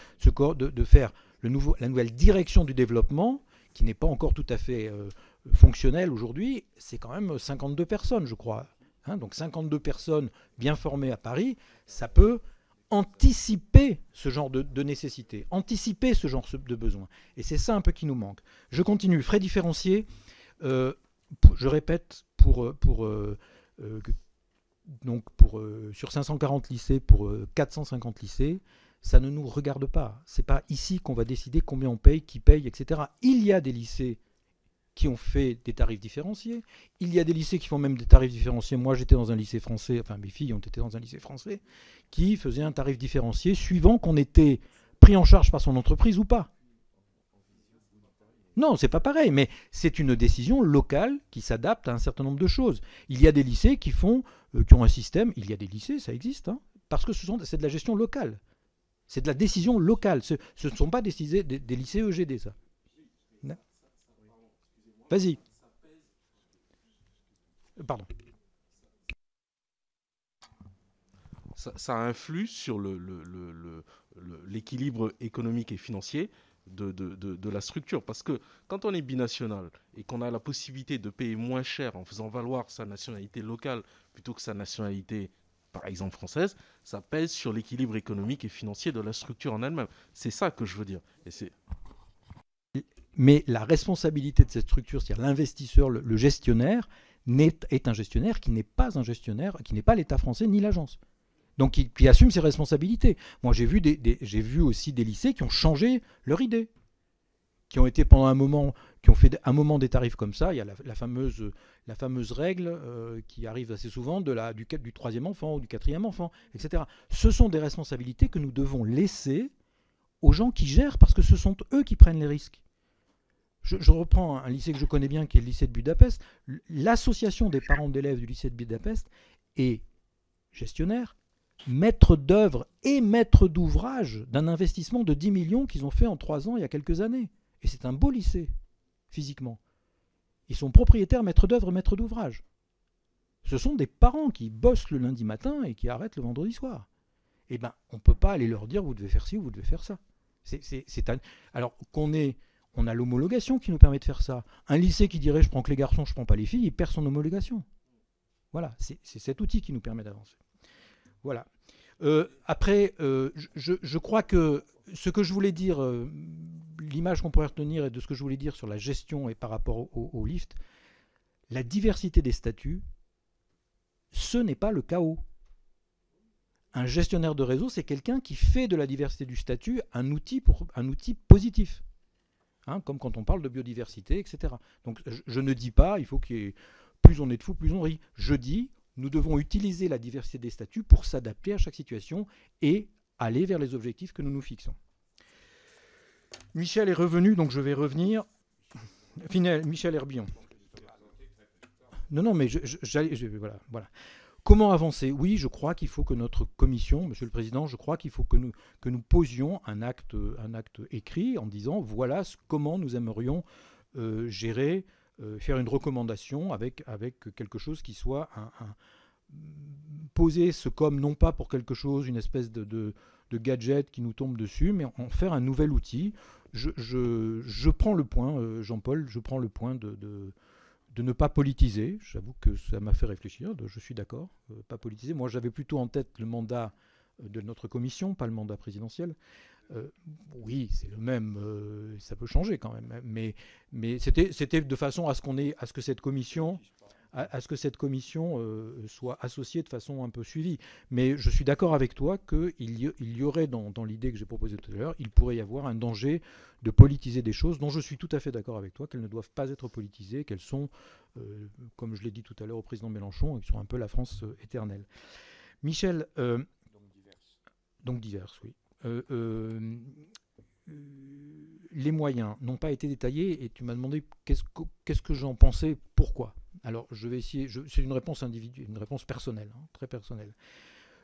de faire la nouvelle direction du développement, qui n'est pas encore tout à fait fonctionnelle aujourd'hui, c'est quand même 52 personnes, je crois. Hein, donc 52 personnes bien formées à Paris, ça peut anticiper ce genre de nécessité, anticiper ce genre de besoin. Et c'est ça un peu qui nous manque. Je continue. Frais différenciés, je répète, sur 540 lycées, pour 450 lycées, ça ne nous regarde pas. Ce n'est pas ici qu'on va décider combien on paye, qui paye, etc. Il y a des lycées qui ont fait des tarifs différenciés. Il y a des lycées qui font même des tarifs différenciés. Moi, j'étais dans un lycée français, enfin mes filles ont été dans un lycée français, qui faisait un tarif différencié suivant qu'on était pris en charge par son entreprise ou pas. Non, c'est pas pareil, mais c'est une décision locale qui s'adapte à un certain nombre de choses. Il y a des lycées qui ont un système, il y a des lycées, ça existe, hein, parce que c'est de la gestion locale. C'est de la décision locale. Ce ne sont pas des lycées EGD, ça. Non. Vas-y. Pardon. Ça influe sur l'équilibre économique et financier de la structure. Parce que quand on est binational et qu'on a la possibilité de payer moins cher en faisant valoir sa nationalité locale plutôt que sa nationalité, par exemple, française, ça pèse sur l'équilibre économique et financier de la structure en elle-même. C'est ça que je veux dire. Mais la responsabilité de cette structure, c'est-à-dire l'investisseur, le gestionnaire, est un gestionnaire qui n'est pas un gestionnaire, qui n'est pas l'État français ni l'agence. Donc qui assume ses responsabilités. Moi, j'ai vu aussi des lycées qui ont changé leur idée, qui ont été pendant un moment, qui ont fait un moment des tarifs comme ça. Il y a la fameuse règle qui arrive assez souvent du 3e enfant ou du 4e enfant, etc. Ce sont des responsabilités que nous devons laisser aux gens qui gèrent, parce que ce sont eux qui prennent les risques. Je reprends un lycée que je connais bien, qui est le lycée de Budapest. L'association des parents d'élèves du lycée de Budapest est gestionnaire. maître d'œuvre et maître d'ouvrage d'un investissement de 10 millions qu'ils ont fait en 3 ans il y a quelques années. Et c'est un beau lycée, physiquement. Ils sont propriétaires, maître d'œuvre, maître d'ouvrage. Ce sont des parents qui bossent le lundi matin et qui arrêtent le vendredi soir. Eh bien, on ne peut pas aller leur dire vous devez faire ci ou vous devez faire ça. Alors on a l'homologation qui nous permet de faire ça. Un lycée qui dirait je prends que les garçons, je ne prends pas les filles, il perd son homologation. Voilà, c'est cet outil qui nous permet d'avancer. Voilà. Après, je crois que ce que je voulais dire, l'image qu'on pourrait retenir et de ce que je voulais dire sur la gestion et par rapport au lift, la diversité des statuts, ce n'est pas le chaos. Un gestionnaire de réseau, c'est quelqu'un qui fait de la diversité du statut un outil positif. Hein, comme quand on parle de biodiversité, etc. Donc je ne dis pas, il faut qu'il y ait plus on est de fous, plus on rit. Je dis, nous devons utiliser la diversité des statuts pour s'adapter à chaque situation et aller vers les objectifs que nous nous fixons. Michel est revenu, donc je vais revenir. Michel Herbillon. Non, mais voilà. Comment avancer? Oui, je crois qu'il faut que notre commission, Monsieur le Président, je crois qu'il faut que nous posions un acte écrit en disant voilà comment nous aimerions gérer, faire une recommandation avec quelque chose qui soit poser ce comme non pas pour quelque chose, une espèce de gadget qui nous tombe dessus, mais en faire un nouvel outil. Je prends le point, Jean-Paul, je prends le point de ne pas politiser. J'avoue que ça m'a fait réfléchir, je suis d'accord, pas politiser. Moi, j'avais plutôt en tête le mandat de notre commission, pas le mandat présidentiel. Oui, c'est le même, ça peut changer quand même, mais c'était de façon à ce que cette commission soit associée de façon un peu suivie. Mais je suis d'accord avec toi qu'il y aurait dans l'idée que j'ai proposée tout à l'heure, il pourrait y avoir un danger de politiser des choses dont je suis tout à fait d'accord avec toi, qu'elles ne doivent pas être politisées, qu'elles sont, comme je l'ai dit tout à l'heure au président Mélenchon, elles sont un peu la France éternelle. Michel, donc diverses, oui. Les moyens n'ont pas été détaillés et tu m'as demandé qu'est-ce que j'en pensais, pourquoi. Alors je vais essayer, c'est une réponse individuelle, une réponse personnelle, hein, très personnelle.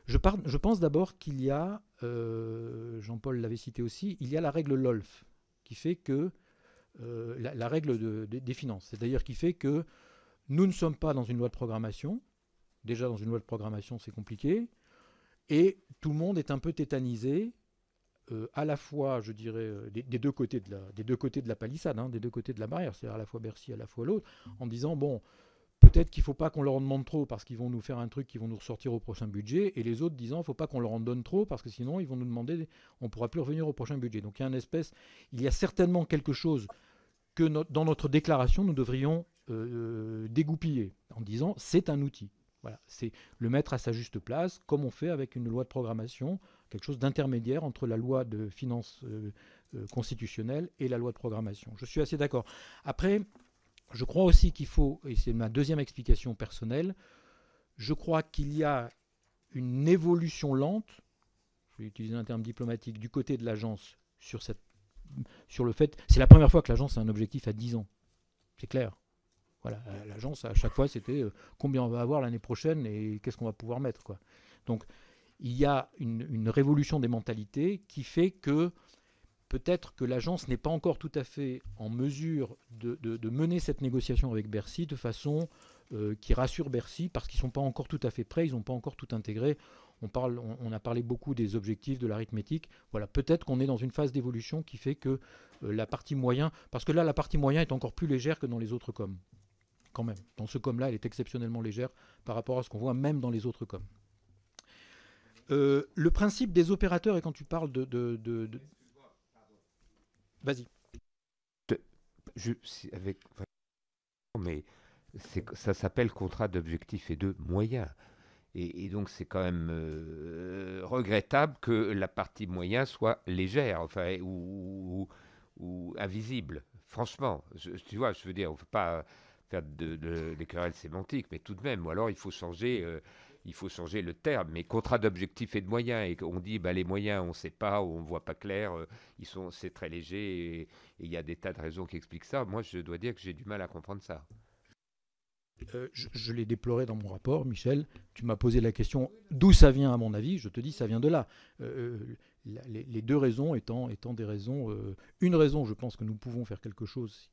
Je pense d'abord qu'il y a, Jean-Paul l'avait cité aussi, il y a la règle LOLF qui fait que, la règle des finances, c'est-à-dire qui fait que nous ne sommes pas dans une loi de programmation, déjà dans une loi de programmation c'est compliqué, et tout le monde est un peu tétanisé, à la fois, je dirais, des deux côtés de la palissade, hein, des deux côtés de la barrière, c'est-à-dire à la fois Bercy, à la fois l'autre, en disant, bon, peut-être qu'il ne faut pas qu'on leur en demande trop parce qu'ils vont nous faire un truc qui vont nous ressortir au prochain budget, et les autres disant, il ne faut pas qu'on leur en donne trop parce que sinon, ils vont nous demander, on ne pourra plus revenir au prochain budget. Donc il y a certainement quelque chose que dans notre déclaration, nous devrions dégoupiller en disant, c'est un outil. Voilà, c'est le mettre à sa juste place, comme on fait avec une loi de programmation, quelque chose d'intermédiaire entre la loi de finances constitutionnelle et la loi de programmation. Je suis assez d'accord. Après, je crois aussi qu'il faut, et c'est ma deuxième explication personnelle, je crois qu'il y a une évolution lente, je vais utiliser un terme diplomatique, du côté de l'agence sur le fait, c'est la première fois que l'agence a un objectif à 10 ans. C'est clair. Voilà, l'agence, à chaque fois, c'était combien on va avoir l'année prochaine et qu'est-ce qu'on va pouvoir mettre, quoi. Donc, il y a une révolution des mentalités qui fait que peut-être que l'agence n'est pas encore tout à fait en mesure de mener cette négociation avec Bercy de façon qui rassure Bercy, parce qu'ils ne sont pas encore tout à fait prêts, ils n'ont pas encore tout intégré. On a parlé beaucoup des objectifs, de l'arithmétique. Voilà, peut-être qu'on est dans une phase d'évolution qui fait que la partie moyen, parce que là, la partie moyen est encore plus légère que dans les autres coms. Quand même. Dans ce com-là, elle est exceptionnellement légère par rapport à ce qu'on voit même dans les autres coms. Le principe des opérateurs, et quand tu parles de... Vas-y. Mais ça s'appelle contrat d'objectifs et de moyens. Et donc c'est quand même regrettable que la partie moyen soit légère, enfin, ou invisible. Franchement, tu vois, je veux dire, on ne peut pas faire des querelles sémantiques, mais tout de même, ou alors il faut changer le terme. Mais contrat d'objectifs et de moyens, et on dit les moyens, on ne sait pas, on ne voit pas clair, c'est très léger, et il y a des tas de raisons qui expliquent ça. Moi, je dois dire que j'ai du mal à comprendre ça. Je l'ai déploré dans mon rapport, Michel. Tu m'as posé la question d'où ça vient, à mon avis. Je te dis, ça vient de là. Les deux raisons étant des raisons. Une raison, je pense que nous pouvons faire quelque chose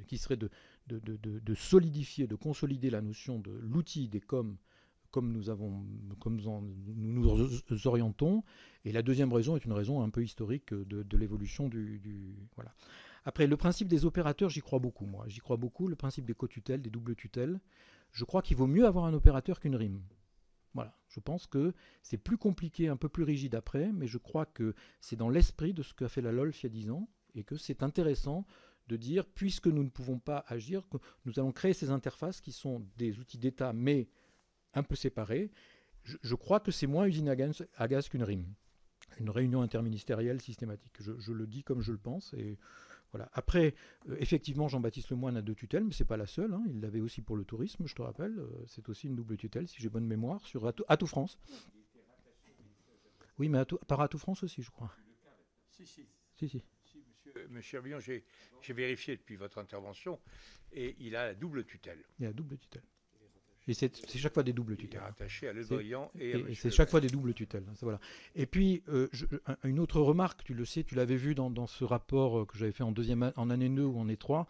qui serait de solidifier, de consolider la notion de l'outil des COM comme nous nous orientons. Et la deuxième raison est une raison un peu historique de l'évolution voilà. Après, le principe des opérateurs, j'y crois beaucoup, moi. J'y crois beaucoup, le principe des co-tutelles, des doubles tutelles. Je crois qu'il vaut mieux avoir un opérateur qu'une rime. Voilà. Je pense que c'est plus compliqué, un peu plus rigide après, mais je crois que c'est dans l'esprit de ce qu'a fait la LOLF il y a 10 ans, et que c'est intéressant de dire, puisque nous ne pouvons pas agir, que nous allons créer ces interfaces qui sont des outils d'État, mais un peu séparés. Je crois que c'est moins usine à gaz qu'une rime. Une réunion interministérielle systématique. Je le dis comme je le pense, et voilà. Après, effectivement, Jean-Baptiste Lemoyne a 2 tutelles, mais ce n'est pas la seule. Hein. Il l'avait aussi pour le tourisme, je te rappelle. C'est aussi une double tutelle, si j'ai bonne mémoire, sur Atout France. Oui, mais par Atout France aussi, je crois. Si. Monsieur Herbillon, j'ai vérifié depuis votre intervention, et il a la double tutelle. Il a la double tutelle. Et c'est chaque fois des doubles tutelles. Il est rattaché à Le Drian et c'est chaque fois des doubles tutelles. Voilà. Et puis, une autre remarque, tu le sais, tu l'avais vu dans ce rapport que j'avais fait en année 2 ou en année 3.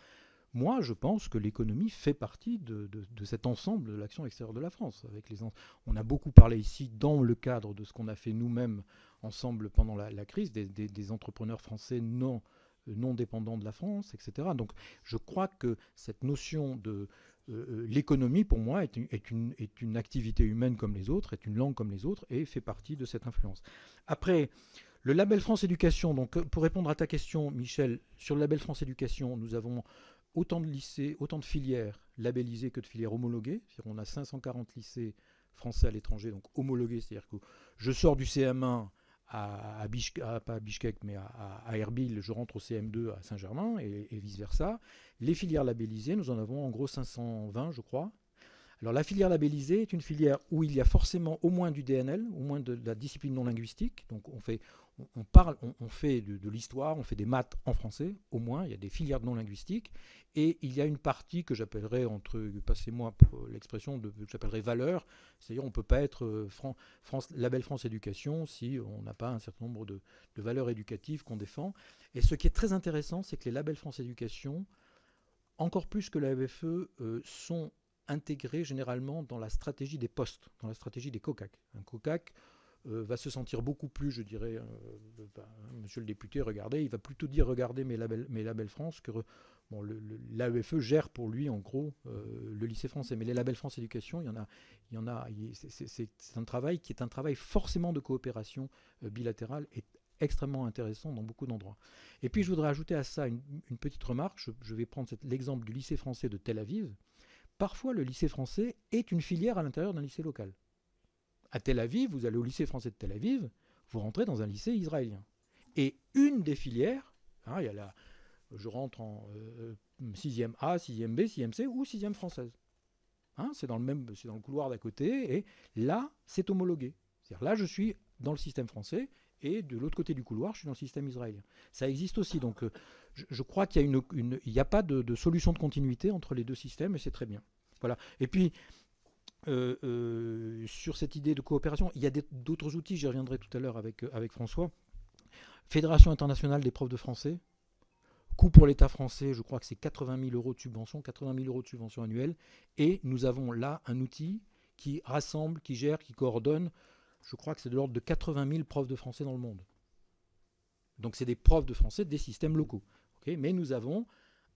Moi, je pense que l'économie fait partie de cet ensemble de l'action extérieure de la France. On a beaucoup parlé ici, dans le cadre de ce qu'on a fait nous-mêmes ensemble pendant la crise, des entrepreneurs français non dépendants de la France, etc. Donc, je crois que cette notion de l'économie, pour moi, est une activité humaine comme les autres, est une langue comme les autres, et fait partie de cette influence. Après, le label France Éducation, donc pour répondre à ta question, Michel, sur le label France Éducation, nous avons autant de lycées, autant de filières labellisées que de filières homologuées. C'est-à-dire qu'on a 540 lycées français à l'étranger, donc homologués, c'est-à-dire que je sors du CM1 pas à Bichkek, mais à Erbil, je rentre au CM2 à Saint-Germain, et vice-versa. Les filières labellisées, nous en avons en gros 520, je crois. Alors la filière labellisée est une filière où il y a forcément au moins du DNL, au moins de la discipline non linguistique. Donc on fait de l'histoire, on fait des maths en français, au moins, il y a des filières non linguistiques. Et il y a une partie que j'appellerais, passez-moi pour l'expression, que j'appellerais valeur, c'est-à-dire on ne peut pas être label France Éducation si on n'a pas un certain nombre de valeurs éducatives qu'on défend. Et ce qui est très intéressant, c'est que les labels France Éducation, encore plus que la FFE, sont intégrés généralement dans la stratégie des postes, dans la stratégie des COCAC. Un COCAC va se sentir beaucoup plus, je dirais, monsieur le député, regardez, il va plutôt dire regardez mes labels France que l'AEFE gère pour lui en gros le lycée français. Mais les labels France Éducation, c'est un travail qui est un travail forcément de coopération bilatérale et extrêmement intéressant dans beaucoup d'endroits. Et puis je voudrais ajouter à ça une petite remarque. Je vais prendre l'exemple du lycée français de Tel Aviv. Parfois, le lycée français est une filière à l'intérieur d'un lycée local. À Tel Aviv, vous allez au lycée français de Tel Aviv, vous rentrez dans un lycée israélien. Et une des filières, je rentre en 6e A, 6e B, 6e C ou 6e française. C'est dans le couloir d'à côté, et là, c'est homologué. C'est-à-dire là, je suis dans le système français, et de l'autre côté du couloir, je suis dans le système israélien. Ça existe aussi, donc je crois qu'il n'y a pas de solution de continuité entre les deux systèmes, et c'est très bien. Voilà. Et puis, sur cette idée de coopération, il y a d'autres outils, j'y reviendrai tout à l'heure avec François. Fédération internationale des profs de français, coût pour l'État français, je crois que c'est 80 000 euros de subvention, 80 000 euros de subvention annuelle, et nous avons là un outil qui rassemble, qui gère, qui coordonne, je crois que c'est de l'ordre de 80 000 profs de français dans le monde. Donc c'est des profs de français des systèmes locaux. Okay, mais nous avons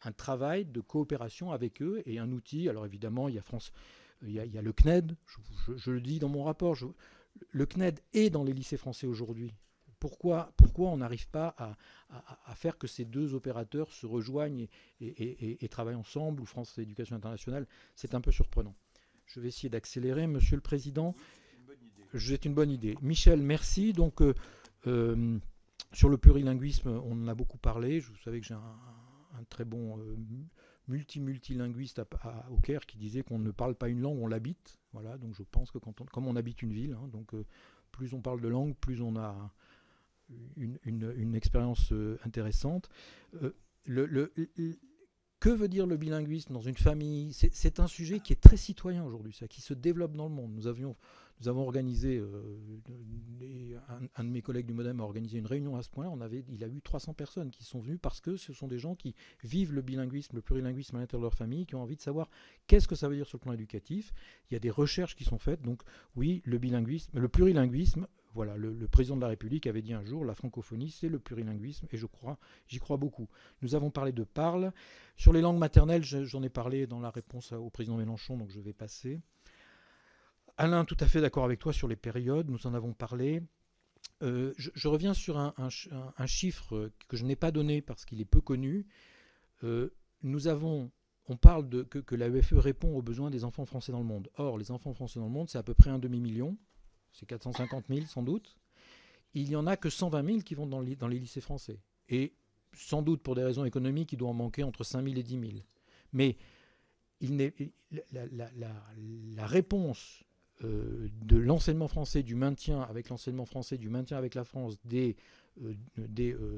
un travail de coopération avec eux et un outil. Alors évidemment, il y a le CNED, je le dis dans mon rapport, le CNED est dans les lycées français aujourd'hui. Pourquoi on n'arrive pas à faire que ces deux opérateurs se rejoignent et travaillent ensemble, ou France Éducation Internationale? C'est un peu surprenant. Je vais essayer d'accélérer, Monsieur le Président. C'est une bonne idée. Michel, merci. Donc, sur le plurilinguisme, on en a beaucoup parlé. Vous savez que j'ai un très bon multilinguiste au Caire qui disait qu'on ne parle pas une langue, on l'habite. Voilà, donc je pense que comme on habite une ville, donc plus on parle de langue, plus on a une expérience intéressante. Que Que veut dire le bilinguisme dans une famille? C'est un sujet qui est très citoyen aujourd'hui, ça, qui se développe dans le monde. Nous avons organisé, un de mes collègues du MoDem a organisé une réunion à ce point. Il a eu 300 personnes qui sont venues parce que ce sont des gens qui vivent le bilinguisme, le plurilinguisme à l'intérieur de leur famille, qui ont envie de savoir qu'est-ce que ça veut dire sur le plan éducatif. Il y a des recherches qui sont faites. Donc oui, le bilinguisme, le plurilinguisme, voilà, le président de la République avait dit un jour, la francophonie, c'est le plurilinguisme, et j'y crois beaucoup. Nous avons parlé de parle. Sur les langues maternelles, j'en ai parlé dans la réponse au président Mélenchon, donc je vais passer. Alain, tout à fait d'accord avec toi sur les périodes, nous en avons parlé. Je reviens sur un chiffre que je n'ai pas donné parce qu'il est peu connu. On parle que l'AEFE répond aux besoins des enfants français dans le monde. Or, les enfants français dans le monde, c'est à peu près 1 demi-million. C'est 450 000 sans doute. Il n'y en a que 120 000 qui vont dans les lycées français. Et sans doute pour des raisons économiques, il doit en manquer entre 5 000 et 10 000. Mais la réponse de l'enseignement français, du maintien avec l'enseignement français, du maintien avec la France des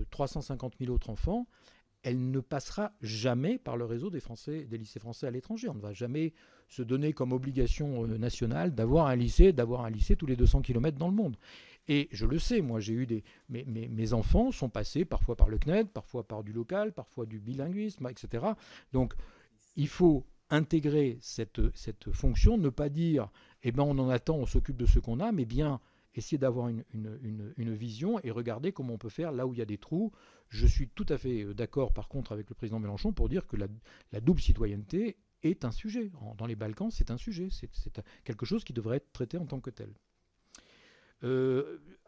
350 000 autres enfants, elle ne passera jamais par le réseau des lycées français à l'étranger. On ne va jamais se donner comme obligation nationale d'avoir un lycée tous les 200 km dans le monde. Et je le sais, moi j'ai eu mes enfants sont passés parfois par le CNED, parfois par du local, parfois du bilinguisme, etc. Donc il faut intégrer cette fonction, ne pas dire on en attend, on s'occupe de ce qu'on a, mais bien essayer d'avoir une vision et regarder comment on peut faire là où il y a des trous. Je suis tout à fait d'accord par contre avec le président Mélenchon pour dire que la double citoyenneté est un sujet. Dans les Balkans, c'est un sujet. C'est quelque chose qui devrait être traité en tant que tel.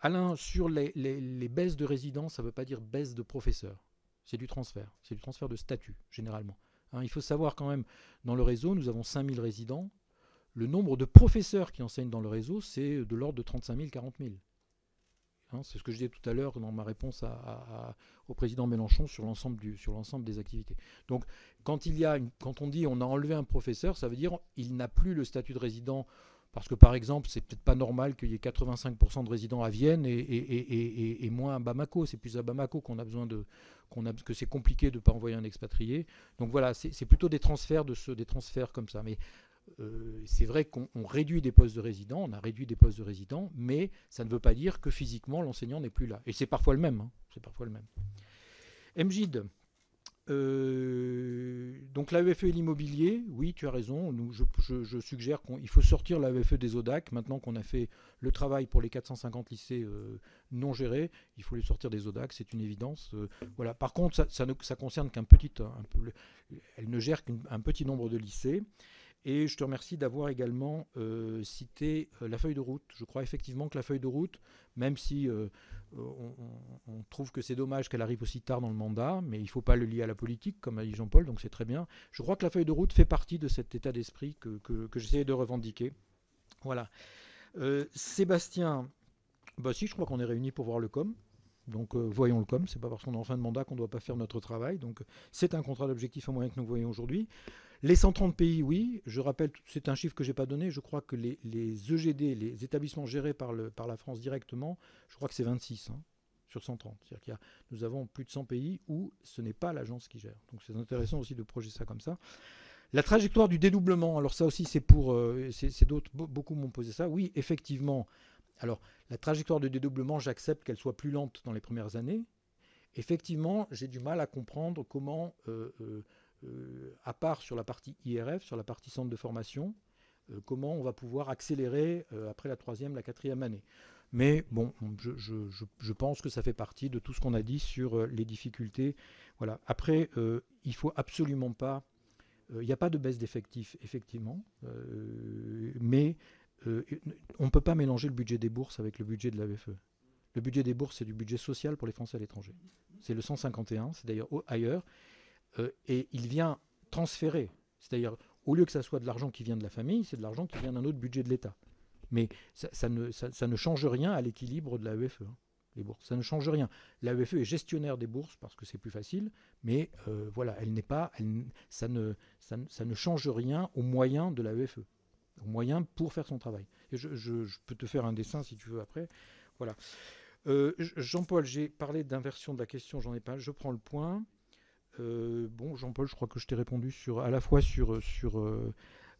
Alain, sur les baisses de résidence, ça ne veut pas dire baisse de professeurs. C'est du transfert. C'est du transfert de statut, généralement. Il faut savoir quand même, dans le réseau, nous avons 5000 résidents. Le nombre de professeurs qui enseignent dans le réseau, c'est de l'ordre de 35 000, 40 000. C'est ce que je disais tout à l'heure dans ma réponse au président Mélenchon sur l'ensemble des activités. Donc, quand on dit on a enlevé un professeur, ça veut dire il n'a plus le statut de résident, parce que par exemple, c'est peut-être pas normal qu'il y ait 85% de résidents à Vienne et moins à Bamako. C'est plus à Bamako que c'est compliqué de ne pas envoyer un expatrié. Donc voilà, c'est plutôt des transferts comme ça. Mais c'est vrai qu'on réduit des postes de résidents, mais ça ne veut pas dire que physiquement l'enseignant n'est plus là. Et c'est parfois le même. Mgid, donc l'AEFE et l'immobilier, oui, tu as raison. Je suggère qu'il faut sortir l'AEFE des ODAC. Maintenant qu'on a fait le travail pour les 450 lycées non gérés, il faut les sortir des ODAC, c'est une évidence. Voilà. Par contre, ça concerne elle ne gère qu'un petit nombre de lycées. Et je te remercie d'avoir également cité la feuille de route. Je crois effectivement que la feuille de route, même si on trouve que c'est dommage qu'elle arrive aussi tard dans le mandat, mais il ne faut pas le lier à la politique, comme a dit Jean-Paul, donc c'est très bien. Je crois que la feuille de route fait partie de cet état d'esprit que j'essayais de revendiquer. Voilà. Sébastien, si, je crois qu'on est réunis pour voir le COM. Donc voyons le COM, c'est pas parce qu'on est en fin de mandat qu'on ne doit pas faire notre travail. Donc c'est un contrat d'objectifs en moyen que nous voyons aujourd'hui. Les 130 pays, oui, je rappelle, c'est un chiffre que je n'ai pas donné, je crois que les EGD, les établissements gérés par la France directement, je crois que c'est 26 sur 130. C'est-à-dire nous avons plus de 100 pays où ce n'est pas l'agence qui gère. Donc c'est intéressant aussi de projeter ça comme ça. La trajectoire du dédoublement, alors ça aussi c'est d'autres, beaucoup m'ont posé ça. Oui, effectivement. Alors, la trajectoire de dédoublement, j'accepte qu'elle soit plus lente dans les premières années. Effectivement, j'ai du mal à comprendre comment, à part sur la partie IRF, sur la partie centre de formation, comment on va pouvoir accélérer après la 3e, la 4e année. Mais bon, je pense que ça fait partie de tout ce qu'on a dit sur les difficultés. Voilà. Après, il ne faut absolument pas... Il n'y a pas de baisse d'effectifs, effectivement, mais... on ne peut pas mélanger le budget des bourses avec le budget de l'AEFE. Le budget des bourses, c'est du budget social pour les Français à l'étranger. C'est le 151, c'est d'ailleurs ailleurs. Et il vient transférer. C'est-à-dire, au lieu que ça soit de l'argent qui vient de la famille, c'est de l'argent qui vient d'un autre budget de l'État. Mais ça ne change rien à l'équilibre de l'AEFE, les bourses. Ça ne change rien. L'AEFE est gestionnaire des bourses parce que c'est plus facile, mais voilà, ça ne change rien aux moyens de l'AEFE. Moyen pour faire son travail. Et je peux te faire un dessin si tu veux après. Voilà. Jean-Paul, j'ai parlé d'inversion de la question, j'en ai pas. Je prends le point. Bon, Jean-Paul, je crois que je t'ai répondu à la fois sur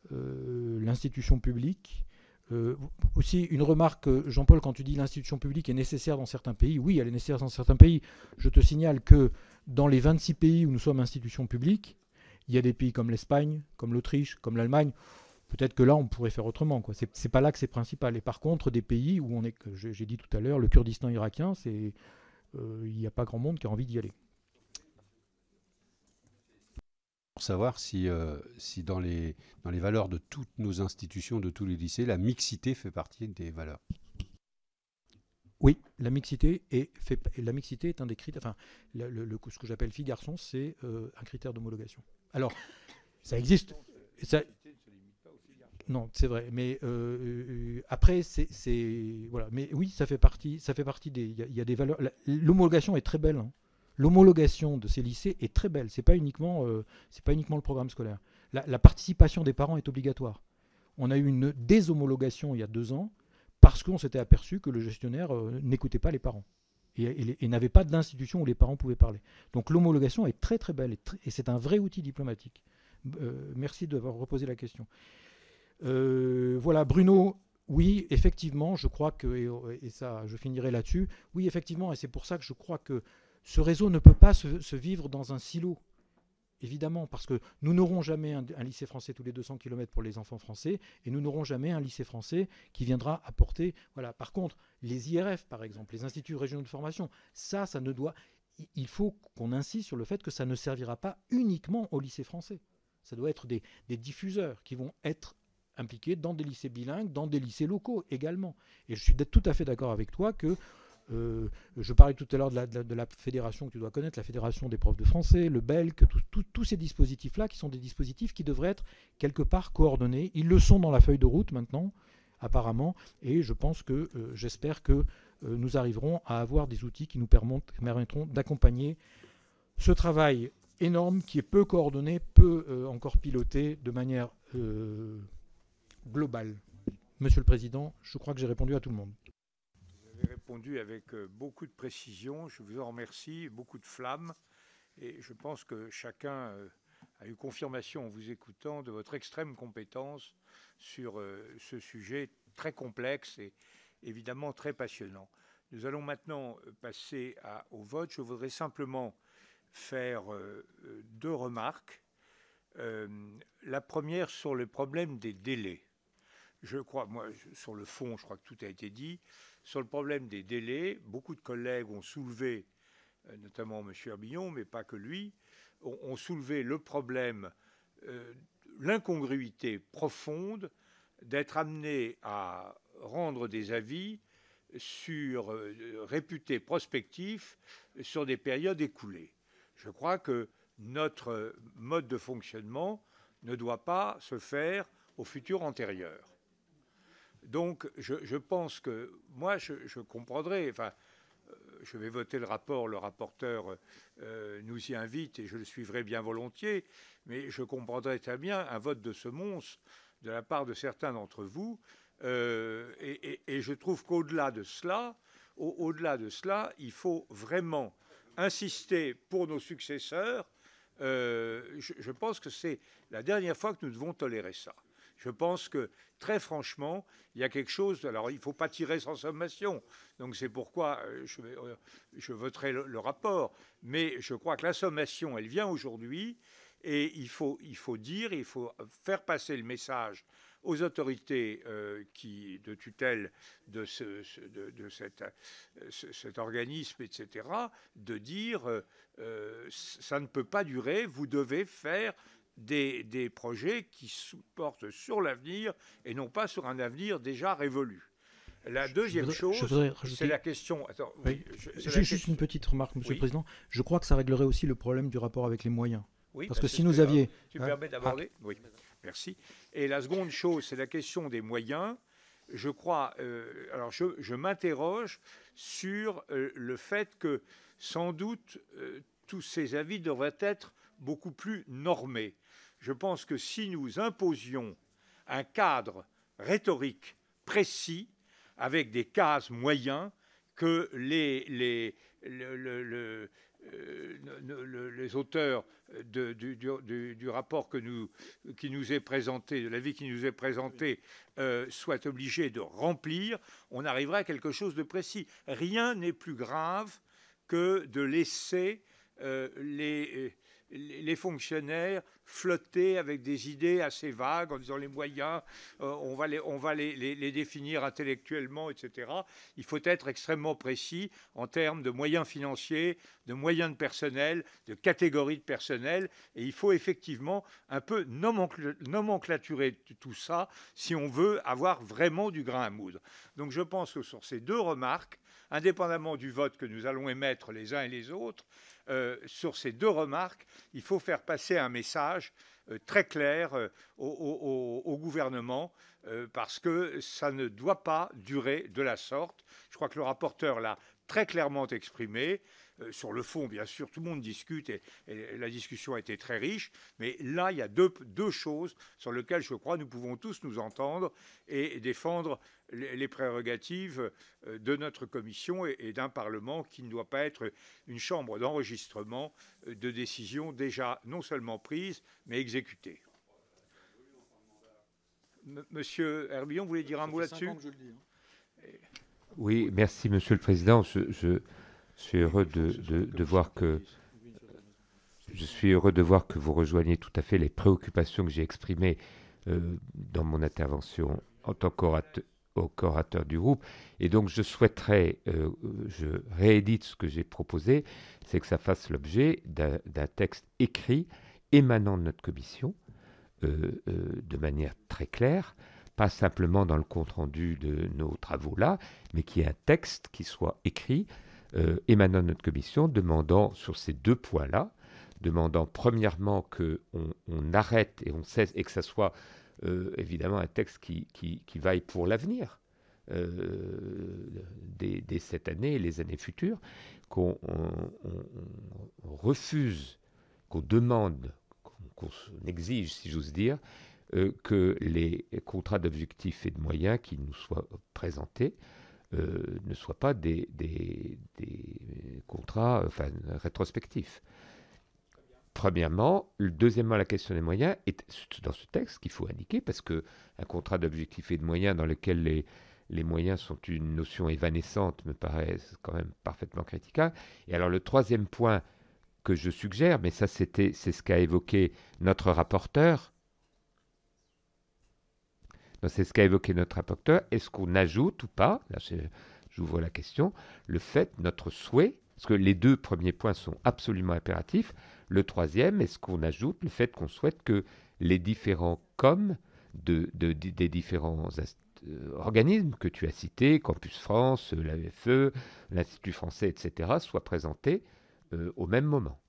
l'institution publique. Aussi, une remarque, Jean-Paul, quand tu dis l'institution publique est nécessaire dans certains pays, oui, elle est nécessaire dans certains pays. Je te signale que dans les 26 pays où nous sommes institution publique, il y a des pays comme l'Espagne, comme l'Autriche, comme l'Allemagne. Peut-être que là, on pourrait faire autrement, quoi. C'est pas là que c'est principal. Et par contre, des pays où on est, j'ai dit tout à l'heure, le Kurdistan irakien, il n'y a pas grand monde qui a envie d'y aller. Pour savoir si dans les valeurs de toutes nos institutions, de tous les lycées, la mixité fait partie des valeurs. Oui, la mixité est un des critères. Enfin, ce que j'appelle fille-garçon, c'est un critère d'homologation. Alors, ça existe. Non, c'est vrai. Mais après, voilà. Mais oui, ça fait partie des. Il y a des valeurs. L'homologation est très belle. Hein. L'homologation de ces lycées est très belle. C'est pas uniquement le programme scolaire. La participation des parents est obligatoire. On a eu une déshomologation il y a 2 ans parce qu'on s'était aperçu que le gestionnaire n'écoutait pas les parents et n'avait pas d'institution où les parents pouvaient parler. Donc l'homologation est très très belle et c'est un vrai outil diplomatique. Merci d'avoir reposé la question. Voilà, Bruno. Oui, effectivement, je crois que, et ça, je finirai là-dessus. Oui, effectivement, et c'est pour ça que je crois que ce réseau ne peut pas se vivre dans un silo, évidemment, parce que nous n'aurons jamais un lycée français tous les 200 km pour les enfants français, et nous n'aurons jamais un lycée français qui viendra apporter... Voilà. Par contre, les IRF, par exemple, les instituts régionaux de formation, ça ne doit... Il faut qu'on insiste sur le fait que ça ne servira pas uniquement au lycée français. Ça doit être des diffuseurs qui vont être impliqués dans des lycées bilingues, dans des lycées locaux également. Et je suis tout à fait d'accord avec toi que je parlais tout à l'heure de la fédération que tu dois connaître, la fédération des profs de français, le BELC, tous ces dispositifs-là qui sont des dispositifs qui devraient être quelque part coordonnés. Ils le sont dans la feuille de route maintenant, apparemment, et je pense que, j'espère que nous arriverons à avoir des outils qui nous permettront d'accompagner ce travail énorme qui est peu coordonné, peu encore piloté de manière globale. Monsieur le Président, je crois que j'ai répondu à tout le monde. Répondu avec beaucoup de précision, je vous en remercie, beaucoup de flamme, et je pense que chacun a eu confirmation en vous écoutant de votre extrême compétence sur ce sujet très complexe et évidemment très passionnant. Nous allons maintenant passer au vote. Je voudrais simplement faire 2 remarques. La première sur le problème des délais. Je crois, moi, sur le fond, je crois que tout a été dit. Sur le problème des délais, beaucoup de collègues ont soulevé, notamment M. Herbillon, mais pas que lui, ont soulevé le problème, l'incongruité profonde d'être amené à rendre des avis réputés prospectifs sur des périodes écoulées. Je crois que notre mode de fonctionnement ne doit pas se faire au futur antérieur. Donc, je pense que moi, je comprendrai. Enfin, je vais voter le rapport. Le rapporteur nous y invite et je le suivrai bien volontiers. Mais je comprendrai très bien un vote de semonce de la part de certains d'entre vous. Et je trouve qu'au-delà de cela, il faut vraiment insister pour nos successeurs. Je pense que c'est la dernière fois que nous devons tolérer ça. Je pense que, très franchement, il y a quelque chose... Alors, il ne faut pas tirer sans sommation. Donc, c'est pourquoi je voterai le rapport. Mais je crois que la sommation, elle vient aujourd'hui. Et il faut dire, il faut faire passer le message aux autorités de tutelle de cet organisme, etc., de dire ça ne peut pas durer, vous devez faire des projets qui portent sur l'avenir et non pas sur un avenir déjà révolu. La deuxième chose, c'est la question... Attends, oui, juste une petite remarque, Monsieur le Président. Je crois que ça réglerait aussi le problème du rapport avec les moyens. Oui, parce que si nous avions... Tu me permets d'aborder ? Oui, merci. Et la seconde chose, c'est la question des moyens. Je crois... alors, je m'interroge sur le fait que, sans doute, tous ces avis devraient être beaucoup plus normés. Je pense que si nous imposions un cadre rhétorique précis, avec des cases moyens, que les auteurs du rapport qui nous est présenté, de l'avis qui nous est présenté, soient obligés de remplir, on arrivera à quelque chose de précis. Rien n'est plus grave que de laisser les fonctionnaires flotter avec des idées assez vagues en disant les moyens, on va les définir intellectuellement, etc. Il faut être extrêmement précis en termes de moyens financiers, de moyens de personnel, de catégories de personnel, et il faut effectivement un peu nomenclaturer tout ça si on veut avoir vraiment du grain à moudre. Donc je pense que sur ces deux remarques, indépendamment du vote que nous allons émettre les uns et les autres, sur ces deux remarques, il faut faire passer un message très clair au gouvernement, parce que ça ne doit pas durer de la sorte. Je crois que le rapporteur l'a très clairement exprimé. Sur le fond, bien sûr, tout le monde discute et la discussion a été très riche, mais là, il y a deux choses sur lesquelles, je crois, nous pouvons tous nous entendre et défendre les prérogatives de notre commission et d'un Parlement qui ne doit pas être une chambre d'enregistrement de décisions déjà non seulement prises, mais exécutées. Monsieur Herbillon, vous voulez dire un mot là-dessus? Oui, merci, Monsieur le Président. Je suis heureux de voir que vous rejoignez tout à fait les préoccupations que j'ai exprimées dans mon intervention en tant qu'orateur du groupe. Et donc, je souhaiterais, je réédite ce que j'ai proposé, c'est que ça fasse l'objet d'un texte écrit émanant de notre commission, de manière très claire, pas simplement dans le compte-rendu de nos travaux là, mais qu'il y ait un texte qui soit écrit émanant de notre commission, demandant sur ces deux points-là, demandant premièrement qu'on arrête et on cesse, et que ça soit évidemment un texte qui vaille pour l'avenir, dès cette année et les années futures, qu'on refuse, qu'on demande, qu'on exige, si j'ose dire, que les contrats d'objectifs et de moyens qui nous soient présentés ne soient pas des contrats rétrospectifs. Premièrement. Deuxièmement, la question des moyens est dans ce texte qu'il faut indiquer, parce qu'un contrat d'objectifs et de moyens dans lequel les moyens sont une notion évanescente me paraît quand même parfaitement critiquable. Et alors le troisième point que je suggère, mais ça c'est ce qu'a évoqué notre rapporteur, c'est ce qu'a évoqué notre rapporteur. Est-ce qu'on ajoute ou pas, là j'ouvre la question, le fait, notre souhait, parce que les deux premiers points sont absolument impératifs. Le troisième, est-ce qu'on ajoute le fait qu'on souhaite que les différents COM des différents organismes que tu as cités, Campus France, l'AEFE, l'Institut français, etc., soient présentés au même moment?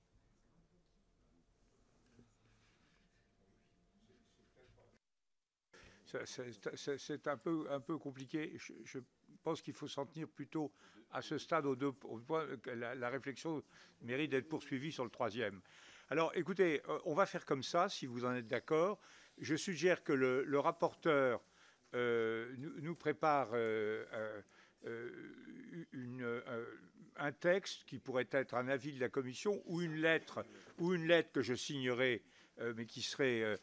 C'est un peu compliqué. Je pense qu'il faut s'en tenir plutôt à ce stade aux deux points. La réflexion mérite d'être poursuivie sur le troisième. Alors, écoutez, on va faire comme ça, si vous en êtes d'accord. Je suggère que le rapporteur nous prépare un texte qui pourrait être un avis de la commission ou une lettre que je signerai, mais qui serait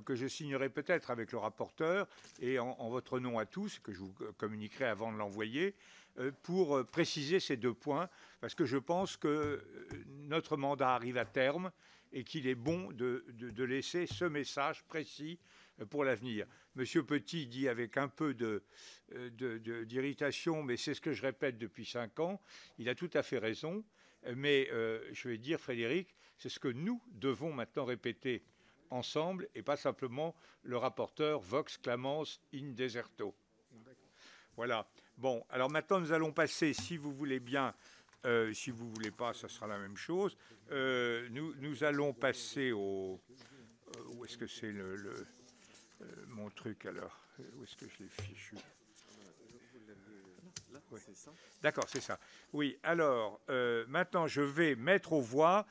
que je signerai peut-être avec le rapporteur et en votre nom à tous, que je vous communiquerai avant de l'envoyer, pour préciser ces deux points, parce que je pense que notre mandat arrive à terme et qu'il est bon de laisser ce message précis pour l'avenir. Monsieur Petit dit avec un peu d'irritation, mais c'est ce que je répète depuis 5 ans, il a tout à fait raison, mais je vais dire, Frédéric, c'est ce que nous devons maintenant répéter ensemble et pas simplement le rapporteur Vox Clamans in deserto. Voilà. Bon, alors maintenant nous allons passer, si vous voulez bien, si vous ne voulez pas, ça sera la même chose. Nous allons passer au... où est-ce que c'est mon truc alors? Où est-ce que je l'ai fichu? Oui. D'accord, c'est ça. Oui, alors maintenant je vais mettre aux voix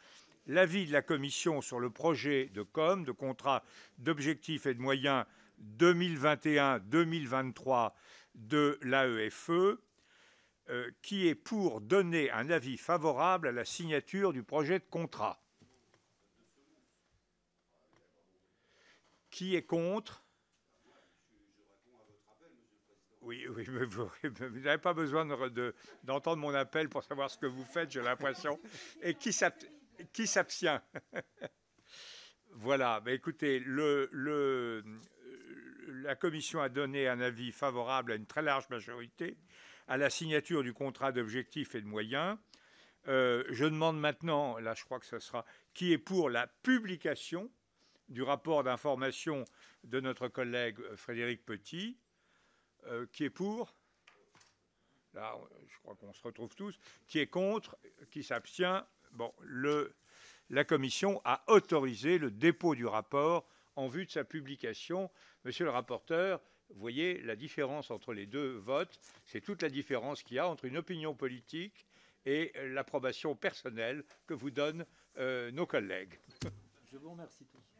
l'avis de la Commission sur le projet de COM, de contrat d'objectifs et de moyens 2021-2023 de l'AEFE. Qui est pour donner un avis favorable à la signature du projet de contrat? Qui est contre? Oui, mais vous n'avez pas besoin d'entendre mon appel pour savoir ce que vous faites, j'ai l'impression. Et qui s'abstient? Voilà, bah écoutez, la Commission a donné un avis favorable à une très large majorité à la signature du contrat d'objectifs et de moyens. Je demande maintenant, là je crois que ce sera, qui est pour la publication du rapport d'information de notre collègue Frédéric Petit. Qui est pour? Là, je crois qu'on se retrouve tous. Qui est contre? Qui s'abstient? Bon, la Commission a autorisé le dépôt du rapport en vue de sa publication. Monsieur le rapporteur, vous voyez la différence entre les deux votes, c'est toute la différence qu'il y a entre une opinion politique et l'approbation personnelle que vous donnent nos collègues. Je vous remercie tous.